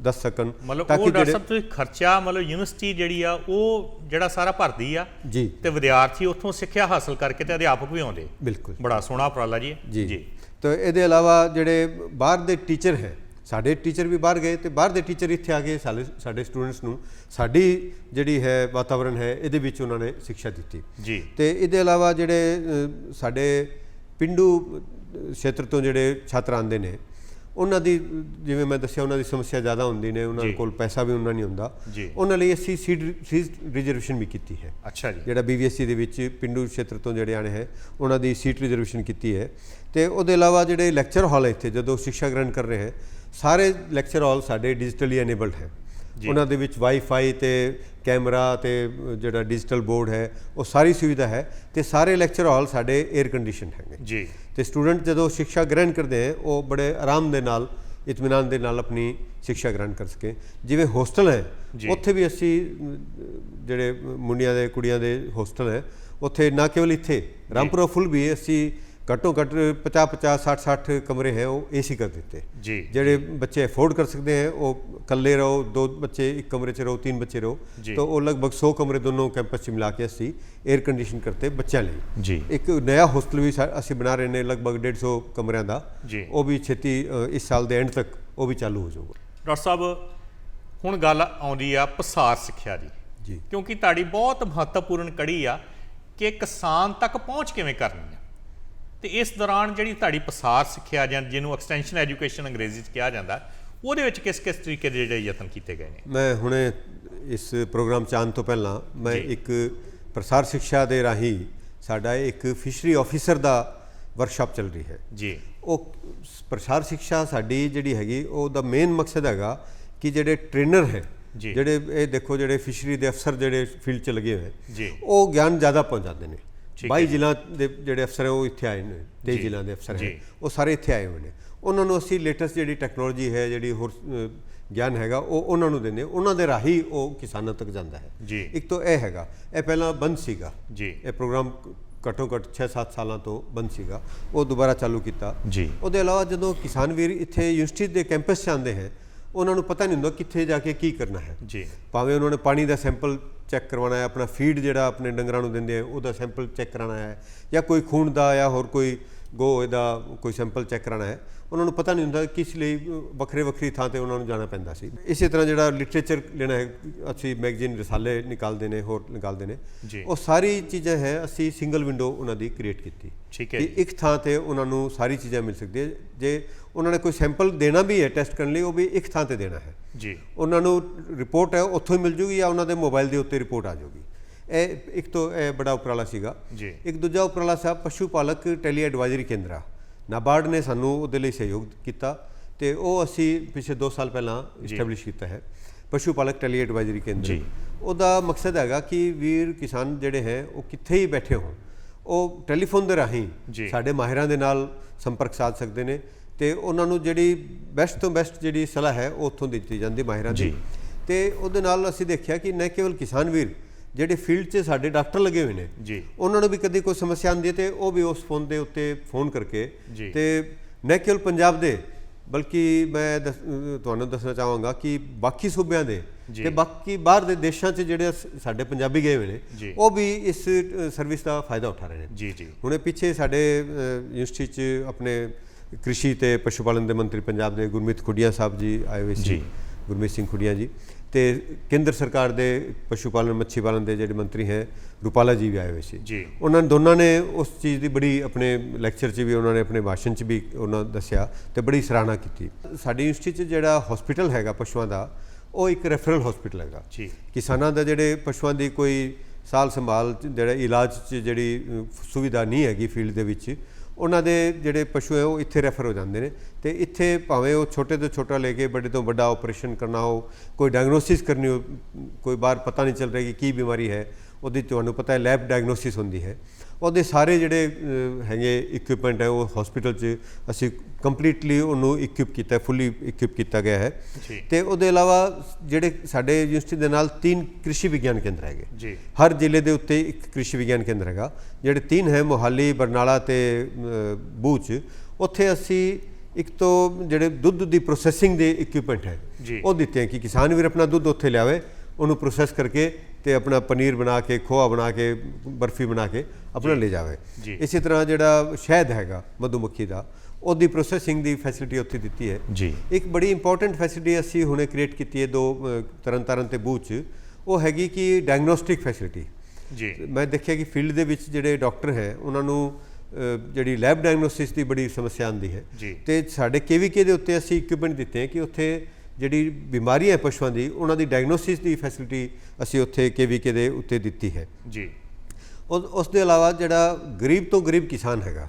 ਦੱਸ ਸਕਣ। ਮਤਲਬ ਉਹ ਡਾਕਟਰ ਸਾਹਿਬ ਤੁਸੀਂ ਖਰਚਾ, ਮਤਲਬ ਯੂਨੀਵਰਸਿਟੀ ਜਿਹੜੀ ਆ ਉਹ ਜਿਹੜਾ ਸਾਰਾ ਭਰਦੀ ਆ ਜੀ, ਤੇ ਵਿਦਿਆਰਥੀ ਉੱਥੋਂ ਸਿੱਖਿਆ ਹਾਸਲ ਕਰਕੇ ਤੇ ਅਧਿਆਪਕ ਵੀ ਆਉਂਦੇ। ਬਿਲਕੁਲ, ਬੜਾ ਸੋਹਣਾ ਉਪਰਾਲਾ ਜੀ। ਜੀ। ਤਾਂ ਇਹਦੇ ਇਲਾਵਾ ਜਿਹੜੇ ਬਾਹਰ ਦੇ ਟੀਚਰ ਹੈ, ਸਾਡੇ ਟੀਚਰ ਵੀ ਬਾਹਰ ਗਏ ਤੇ ਬਾਹਰ ਦੇ ਟੀਚਰ ਇੱਥੇ ਆ ਕੇ ਸਾਡੇ ਸਟੂਡੈਂਟਸ ਨੂੰ ਸਾਡੀ ਜਿਹੜੀ ਹੈ ਵਾਤਾਵਰਣ ਹੈ ਇਹਦੇ ਵਿੱਚ ਉਹਨਾਂ ਨੇ ਸਿੱਖਿਆ ਦਿੱਤੀ ਜੀ। ਤੇ ਇਹਦੇ ਇਲਾਵਾ ਜਿਹੜੇ ਸਾਡੇ ਪਿੰਡੂ ਖੇਤਰ ਤੋਂ ਜਿਹੜੇ ਛਾਤਰ ਆਉਂਦੇ ਨੇ, ਉਹਨਾਂ ਦੀ, ਜਿਵੇਂ ਮੈਂ ਦੱਸਿਆ, ਉਹਨਾਂ ਦੀ ਸਮੱਸਿਆ ਜ਼ਿਆਦਾ ਹੁੰਦੀ ਨੇ, ਉਹਨਾਂ ਕੋਲ ਪੈਸਾ ਵੀ ਉਹਨਾਂ ਨਹੀਂ ਹੁੰਦਾ। ਉਹਨਾਂ ਲਈ ਅਸੀਂ ਸੀਟ ਰਿਜ਼ਰਵੇਸ਼ਨ ਵੀ ਕੀਤੀ ਹੈ। ਅੱਛਾ ਜੀ। ਜਿਹੜਾ BVSC ਦੇ ਵਿੱਚ ਪਿੰਡੂ ਖੇਤਰ ਤੋਂ ਜਿਹੜੇ ਆਣੇ ਹੈ, ਉਹਨਾਂ ਦੀ ਸੀਟ ਰਿਜ਼ਰਵੇਸ਼ਨ ਕੀਤੀ ਹੈ। ਤੇ ਉਹਦੇ ਇਲਾਵਾ ਜਿਹੜੇ ਲੈਕਚਰ ਹਾਲ ਹੈ ਇੱਥੇ ਜਦੋਂ ਸਿੱਖਿਆ ਗ੍ਰਹਿਣ ਕਰ ਰਹੇ ਹੈ, ਸਾਰੇ ਲੈਕਚਰ ਹਾਲ ਸਾਡੇ ਡਿਜੀਟਲੀ ਐਨੇਬਲਡ ਹੈ। ਉਹਨਾਂ ਦੇ ਵਿੱਚ ਵਾਈਫਾਈ ਤੇ ਕੈਮਰਾ ਤੇ ਜਿਹੜਾ ਡਿਜੀਟਲ ਬੋਰਡ ਹੈ, ਉਹ ਸਾਰੀ ਸੁਵਿਧਾ ਹੈ। ਤੇ ਸਾਰੇ ਲੈਕਚਰ ਹਾਲ ਸਾਡੇ 에ਅਰ ਕੰਡੀਸ਼ਨ ਹੈਗੇ ਜੀ। ਤੇ ਸਟੂਡੈਂਟ ਜਦੋਂ ਸਿੱਖਿਆ ਗ੍ਰਹਿਣ ਕਰਦੇ ਹੈ, ਉਹ ਬੜੇ ਆਰਾਮ ਦੇ ਨਾਲ, ਇਤਮਾਨਾਨ ਦੇ ਨਾਲ ਆਪਣੀ ਸਿੱਖਿਆ ਗ੍ਰਹਿਣ ਕਰ ਸਕੇ। ਜਿਵੇਂ ਹੋਸਟਲ ਹੈ, ਉੱਥੇ ਵੀ ਅਸੀਂ ਜਿਹੜੇ ਮੁੰਡਿਆਂ ਦੇ ਕੁੜੀਆਂ ਦੇ ਹੋਸਟਲ ਹੈ, ਉੱਥੇ ਨਾ ਕੇਵਲ ਇੱਥੇ ਰਾਮਪੁਰਾ ਫੁੱਲ ਵੀ ਅਸੀਂ घट्टों घट 50-50 60-60 कमरे हैं वो AC कर देते। जी जेडे बच्चे अफोर्ड कर सकते हैं वो कल्ले रहो, 2 बच्चे एक कमरे च रहो, 3 बच्चे रहो, तो वो लगभग 100 कमरे दोनों कैंपस च मिला के असी एयर कंडीशन करते बच्चों लिए। जी एक नया होस्टल भी असी बना रहे हैं लगभग 150 कमरियां का, जी वो भी छेती इस साल के एंड तक वो भी चालू हो जाऊगा। डॉक्टर साहब हुण गल आउंदी आ पसार सिੱਖਿਆ ਦੀ जी क्योंकि ਤੁਹਾਡੀ बहुत महत्वपूर्ण कड़ी आ कि किसान तक पहुँच किवें करनी है, तो इस दौरान जी ਤੁਹਾਡੀ पसार सिੱਖਿਆ ਜਾਂ ਜਿਹਨੂੰ एक्सटेंशन एजुकेशन अंग्रेजी च कहा जाता ਉਹਦੇ ਵਿੱਚ किस किस तरीके ਦੇ ਜਿਹੜੇ ਯਤਨ ਕੀਤੇ ਗਏ ਨੇ। मैं हुणे इस प्रोग्राम च आने तो पहला मैं जी। एक प्रसार शिक्षा के राही साडा एक फिशरी ऑफिसर का वर्कशॉप चल रही है जी। वो प्रसार शिक्षा साडी जिहड़ी हैगी ਉਹਦਾ मेन मकसद हैगा कि ਜਿਹੜੇ ट्रेनर है जी। ਜਿਹੜੇ ਇਹ ਦੇਖੋ ਜਿਹੜੇ ਫਿਸ਼ਰੀ ਦੇ ਅਫਸਰ ਜਿਹੜੇ ਫੀਲਡ 'ਚ ਲੱਗੇ ਹੋਏ जी ਉਹ ਗਿਆਨ ਜ਼ਿਆਦਾ ਪਹੁੰਚਾਉਂਦੇ ਨੇ। ਠੀਕ 22 ਹੈ। ਜ਼ਿਲ੍ਹਾ ਦੇ ਜਿਹੜੇ ਅਫਸਰ ਹੈ ਉਹ ਇੱਥੇ ਆਏ ਨੇ, 23 ਜੀ। ਜ਼ਿਲ੍ਹਾ ਦੇ ਅਫਸਰ ਜੀ। ਹੈ ਉਹ ਸਾਰੇ ਇੱਥੇ ਆਏ ਹੋਏ ਨੇ। ਉਹਨਾਂ ਨੂੰ ਅਸੀਂ ਲੇਟੈਸਟ ਜਿਹੜੀ ਟੈਕਨੋਲੋਜੀ ਹੈ ਜਿਹੜੀ ਹੋਰ ਗਿਆਨ ਹੈਗਾ ਉਹ ਉਹਨਾਂ ਨੂੰ ਦਿੰਦੇ, ਉਹਨਾਂ ਦੇ ਰਾਹੀਂ ਉਹ ਕਿਸਾਨਾਂ ਤੱਕ ਜਾਂਦਾ ਹੈ। जी ਇੱਕ ਤਾਂ ਇਹ ਹੈਗਾ, ਇਹ ਪਹਿਲਾਂ ਬੰਦ ਸੀਗਾ जी ਇਹ ਪ੍ਰੋਗਰਾਮ ਘੱਟੋ ਘੱਟ 6-7 ਸਾਲਾਂ ਤੋਂ ਬੰਦ ਸੀਗਾ, ਉਹ ਦੁਬਾਰਾ ਚਾਲੂ ਕੀਤਾ। जी ਉਹਦੇ ਇਲਾਵਾ ਜਦੋਂ ਕਿਸਾਨ ਵੀਰ ਇੱਥੇ ਯੂਨੀਵਰਸਿਟੀ ਦੇ ਕੈਂਪਸ 'ਚ ਆਉਂਦੇ ਹੈ ਉਹਨਾਂ ਨੂੰ ਪਤਾ ਨਹੀਂ ਹੁੰਦਾ ਕਿੱਥੇ ਜਾ ਕੇ ਕੀ ਕਰਨਾ ਹੈ। जी ਭਾਵੇਂ ਉਹਨਾਂ ਨੇ ਪਾਣੀ ਦਾ ਸੈਂਪਲ ਚੈੱਕ ਕਰਵਾਉਣਾ ਹੈ, ਆਪਣਾ ਫੀਡ ਜਿਹੜਾ ਆਪਣੇ ਡੰਗਰਾਂ ਨੂੰ ਦਿੰਦੇ ਆ ਉਹਦਾ ਸੈਂਪਲ ਚੈੱਕ ਕਰਾਉਣਾ ਹੈ, ਜਾਂ ਕੋਈ ਖੂਨ ਦਾ ਜਾਂ ਹੋਰ ਕੋਈ ਗੋ ਇਹਦਾ ਕੋਈ ਸੈਂਪਲ ਚੈੱਕ ਕਰਾਉਣਾ ਹੈ, ਉਹਨਾਂ ਨੂੰ ਪਤਾ ਨਹੀਂ ਹੁੰਦਾ ਕਿਸ ਲਈ ਵੱਖਰੇ ਵੱਖਰੀ ਥਾਂ 'ਤੇ ਉਹਨਾਂ ਨੂੰ ਜਾਣਾ ਪੈਂਦਾ ਸੀ। ਇਸੇ ਤਰ੍ਹਾਂ ਜਿਹੜਾ ਲਿਟਰੇਚਰ ਲੈਣਾ ਹੈ, ਅਸੀਂ ਮੈਗਜ਼ੀਨ ਰਸਾਲੇ ਨਿਕਾਲਦੇ ਨੇ, ਹੋਰ ਨਿਕਾਲਦੇ ਨੇ, जी ਉਹ ਸਾਰੀ ਚੀਜ਼ਾਂ ਹੈ ਅਸੀਂ ਸਿੰਗਲ ਵਿੰਡੋ ਉਹਨਾਂ ਦੀ ਕ੍ਰੀਏਟ ਕੀਤੀ ठीक है ਕਿ जी। ਇੱਕ ਥਾਂ 'ਤੇ ਉਹਨਾਂ ਨੂੰ ਸਾਰੀ ਚੀਜ਼ਾਂ ਮਿਲ ਸਕਦੀਆਂ। ਜੇ ਉਹਨਾਂ ਨੇ ਕੋਈ ਸੈਂਪਲ ਦੇਣਾ ਵੀ ਹੈ ਟੈਸਟ ਕਰਨ ਲਈ, ਉਹ ਵੀ ਇੱਕ ਥਾਂ 'ਤੇ ਦੇਣਾ ਹੈ। जी ਉਹਨਾਂ ਨੂੰ ਰਿਪੋਰਟ ਹੈ ਉੱਥੋਂ ਹੀ ਮਿਲ ਜੂਗੀ ਜਾਂ ਉਹਨਾਂ ਦੇ ਮੋਬਾਈਲ ਦੇ ਉੱਤੇ ਰਿਪੋਰਟ ਆ ਜਾਊਗੀ। ਇਹ ਇੱਕ ਤੋਂ ਇਹ ਬੜਾ ਉਪਰਾਲਾ ਸੀਗਾ। जी ਇੱਕ ਦੂਜਾ ਉਪਰਾਲਾ ਸਾਹਿਬ ਪਸ਼ੂ ਪਾਲਕ ਟੈਲੀ ਐਡਵਾਈਜ਼ਰੀ ਕੇਂਦਰ, ਨਾਬਾਰਡ ਨੇ ਸਾਨੂੰ ਉਹਦੇ ਲਈ ਸਹਿਯੋਗ ਕੀਤਾ ਤੇ ਉਹ ਅਸੀਂ ਪਿਛਲੇ 2 ਸਾਲ ਪਹਿਲਾਂ ਇਸਟੈਬਲਿਸ਼ ਕੀਤਾ ਹੈ ਪਸ਼ੂ ਪਾਲਕ ਟੈਲੀ ਐਡਵਾਈਜ਼ਰੀ ਕੇਂਦਰ। ਜੀ। ਉਹਦਾ ਮਕਸਦ ਹੈਗਾ ਕਿ ਵੀਰ ਕਿਸਾਨ ਜਿਹੜੇ ਹੈ ਉਹ ਕਿੱਥੇ ਹੀ ਬੈਠੇ ਹੋਣ, ਉਹ ਟੈਲੀਫੋਨ ਦੇ ਰਾਹੀਂ ਜੀ। ਸਾਡੇ ਮਾਹਿਰਾਂ ਦੇ ਨਾਲ ਸੰਪਰਕ ਸਾਧ ਸਕਦੇ ਨੇ ਤੇ ਉਹਨਾਂ ਨੂੰ ਜਿਹੜੀ ਬੈਸਟ ਤੋਂ ਬੈਸਟ ਜਿਹੜੀ ਸਲਾਹ ਹੈ ਉਹ ਉੱਥੋਂ ਦਿੱਤੀ ਜਾਂਦੀ ਮਾਹਿਰਾਂ ਦੀ। ਜੀ। ਤੇ ਉਹਦੇ ਨਾਲ ਅਸੀਂ ਦੇਖਿਆ ਕਿ न ਕੇਵਲ ਕਿਸਾਨ ਵੀਰ ਜਿਹੜੇ ਫੀਲਡ 'ਚ ਸਾਡੇ ਡਾਕਟਰ ਲੱਗੇ ਹੋਏ ਨੇ, ਜੀ ਉਹਨਾਂ ਨੂੰ ਵੀ ਕਦੀ ਕੋਈ ਸਮੱਸਿਆ ਆਉਂਦੀ ਹੈ ਤੇ ਉਹ ਵੀ ਉਸ ਫੋਨ ਦੇ ਉੱਤੇ ਫੋਨ ਕਰਕੇ ਜੀ। ਤੇ न ਕੇਵਲ ਪੰਜਾਬ ਦੇ ਬਲਕਿ ਮੈਂ ਤੁਹਾਨੂੰ ਦੱਸਣਾ ਚਾਹਾਂਗਾ ਕਿ ਬਾਕੀ ਸੂਬਿਆਂ ਦੇ ਜੀ। ਤੇ ਬਾਕੀ ਬਾਹਰ ਦੇ ਦੇਸ਼ਾਂ 'ਚ ਜਿਹੜੇ ਸਾਡੇ ਪੰਜਾਬੀ ਗਏ ਹੋਏ ਜੀ। ਨੇ ਉਹ ਵੀ ਇਸ ਸਰਵਿਸ ਦਾ ਫਾਇਦਾ ਉਠਾ ਰਹੇ ਨੇ। जी जी ਹੁਣੇ ਪਿੱਛੇ ਸਾਡੇ ਯੂਨੀਵਰਸਿਟੀ 'ਚ ਆਪਣੇ कृषि ਤੇ ਪਸ਼ੂ ਪਾਲਣ ਦੇ ਮੰਤਰੀ ਪੰਜਾਬ ਦੇ ਗੁਰਮੀਤ ਖੁੱਡੀਆਂ ਸਾਹਿਬ ਜੀ ਆਏ ਹੋਏ ਸੀ, ਜੀ। ਗੁਰਮੀਤ ਸਿੰਘ ਖੁੱਡੀਆਂ ਜੀ, ਤੇ ਕੇਂਦਰ ਸਰਕਾਰ ਦੇ ਪਸ਼ੂ ਪਾਲਣ ਮੱਛੀ ਪਾਲਣ ਦੇ ਜਿਹੜੇ ਮੰਤਰੀ ਹੈ ਰੂਪਾਲਾ ਜੀ ਵੀ ਆਏ ਹੋਏ ਸੀ। जी ਉਹਨਾਂ ਦੋਨਾਂ ਨੇ ਉਸ ਚੀਜ਼ ਦੀ ਬੜੀ ਆਪਣੇ ਲੈਕਚਰ 'ਚ ਵੀ ਉਹਨਾਂ ਨੇ ਆਪਣੇ ਭਾਸ਼ਣ 'ਚ ਵੀ ਉਹਨਾਂ ਦੱਸਿਆ ਤੇ ਬੜੀ ਸਰਾਹਨਾ ਕੀਤੀ। ਸਾਡੀ ਯੂਨੀਵਰਸਿਟੀ 'ਚ ਜਿਹੜਾ ਹਸਪੀਟਲ ਹੈਗਾ ਪਸ਼ੂਆਂ ਦਾ ਉਹ ਇੱਕ ਰੈਫਰਲ ਹਸਪੀਟਲ ਹੈਗਾ। जी ਕਿਸਾਨਾਂ ਦਾ ਜਿਹੜੇ ਪਸ਼ੂਆਂ ਦੀ ਕੋਈ ਸਾਲ ਸੰਭਾਲ ਜਿਹੜਾ ਇਲਾਜ 'ਚ ਜਿਹੜੀ ਸੁਵਿਧਾ ਨਹੀਂ ਹੈਗੀ ਫੀਲਡ ਦੇ ਵਿੱਚ, ਉਹਨਾਂ ਦੇ ਜਿਹੜੇ ਪਸ਼ੂ ਹੈ ਉਹ ਇੱਥੇ ਰੈਫਰ ਹੋ ਜਾਂਦੇ ਨੇ ਤੇ ਇੱਥੇ ਭਾਵੇਂ ਉਹ ਛੋਟੇ ਤੋਂ ਛੋਟਾ ਲੈ ਕੇ ਵੱਡੇ ਤੋਂ ਵੱਡਾ ਆਪਰੇਸ਼ਨ ਕਰਨਾ ਹੋ, ਕੋਈ ਡਾਇਗਨੋਸਿਸ ਕਰਨੀ ਹੋ, ਕੋਈ ਬਾਰ ਪਤਾ ਨਹੀਂ ਚੱਲ ਰਿਹਾ ਕਿ ਕੀ ਬਿਮਾਰੀ ਹੈ, ਉਹਦੀ ਤੁਹਾਨੂੰ ਪਤਾ ਹੈ ਲੈਬ ਡਾਇਗਨੋਸਿਸ ਹੁੰਦੀ ਹੈ, ਉਹਦੇ ਸਾਰੇ ਜਿਹੜੇ ਹੈਗੇ ਇਕਵਿਪਮੈਂਟ ਹੈ ਉਹ ਹਸਪੀਟਲ 'ਚ ਅਸੀਂ ਕੰਪਲੀਟਲੀ ਉਹਨੂੰ ਇਕਵਿਪ ਕੀਤਾ, ਫੁੱਲੀ ਇਕਵਿਪ ਕੀਤਾ ਗਿਆ ਹੈ। जी ਤੇ ਉਹਦੇ ਇਲਾਵਾ ਜਿਹੜੇ ਸਾਡੇ ਯੂਨੀਵਰਸਿਟੀ ਦੇ ਨਾਲ 3 ਕ੍ਰਿਸ਼ੀ ਵਿਗਿਆਨ ਕੇਂਦਰ ਹੈਗੇ, जी ਹਰ ਜ਼ਿਲ੍ਹੇ ਦੇ ਉੱਤੇ ਇੱਕ ਕ੍ਰਿਸ਼ੀ ਵਿਗਿਆਨ ਕੇਂਦਰ ਹੈਗਾ। ਜਿਹੜੇ 3 ਹੈ ਮੋਹਾਲੀ, ਬਰਨਾਲਾ ਤੇ ਬੂਚ, ਉੱਥੇ ਅਸੀਂ ਇੱਕ ਤੋਂ ਜਿਹੜੇ ਦੁੱਧ ਦੀ ਪ੍ਰੋਸੈਸਿੰਗ ਦੇ ਇਕਵਿਪਮੈਂਟ ਹੈ जी ਉਹ ਦਿੱਤੇ ਹੈ ਕਿ ਕਿਸਾਨ ਵੀਰ ਆਪਣਾ ਦੁੱਧ ਉੱਥੇ ਲਿਆਵੇ, ਉਹਨੂੰ ਪ੍ਰੋਸੈਸ ਕਰਕੇ ਤੇ ਆਪਣਾ ਪਨੀਰ ਬਣਾ ਕੇ, ਖੋਆ ਬਣਾ ਕੇ, ਬਰਫੀ ਬਣਾ ਕੇ ਆਪਣਾ ਲੈ ਜਾਵੇ। ਜੀ। ਇਸੇ ਤਰ੍ਹਾਂ ਜਿਹੜਾ ਸ਼ਹਿਦ ਹੈਗਾ ਮਧੂਮੱਖੀ ਦਾ, ਉਹਦੀ ਪ੍ਰੋਸੈਸਿੰਗ ਦੀ ਫੈਸਿਲਿਟੀ ਉੱਥੇ ਦਿੱਤੀ ਹੈ। जी ਇੱਕ ਬੜੀ ਇੰਪੋਰਟੈਂਟ ਫੈਸਿਲਿਟੀ ਅਸੀਂ ਹੁਣੇ ਕ੍ਰੀਏਟ ਕੀਤੀ ਹੈ 2 ਤਰਨਤਾਰਨ ਤੇ ਬੂਚ, ਉਹ ਹੈਗੀ ਕਿ ਡਾਇਗਨੋਸਟਿਕ ਫੈਸਿਲਿਟੀ। जी ਮੈਂ ਦੇਖਿਆ ਕਿ ਫੀਲਡ ਦੇ ਵਿੱਚ ਜਿਹੜੇ ਡਾਕਟਰ ਹੈ ਉਹਨਾਂ ਨੂੰ ਜਿਹੜੀ ਲੈਬ ਡਾਇਗਨੋਸਿਸ ਦੀ ਬੜੀ ਸਮੱਸਿਆ ਆਉਂਦੀ ਹੈ ਜੀ। ਤੇ ਸਾਡੇ KVK ਦੇ ਉੱਤੇ ਅਸੀਂ ਇਕਵਿਪਮੈਂਟ ਦਿੱਤੇ ਹੈ ਕਿ ਉੱਥੇ ਜਿਹੜੀ ਬਿਮਾਰੀ ਹੈ ਪਸ਼ੂਆਂ ਦੀ ਉਹਨਾਂ ਦੀ ਡਾਇਗਨੋਸਿਸ ਦੀ ਫੈਸਿਲਿਟੀ ਅਸੀਂ ਉੱਥੇ KVK ਦੇ ਉੱਤੇ ਦਿੱਤੀ ਹੈ। जी ਉਸ ਦੇ ਇਲਾਵਾ ਜਿਹੜਾ ਗਰੀਬ ਤੋਂ ਗਰੀਬ ਕਿਸਾਨ ਹੈਗਾ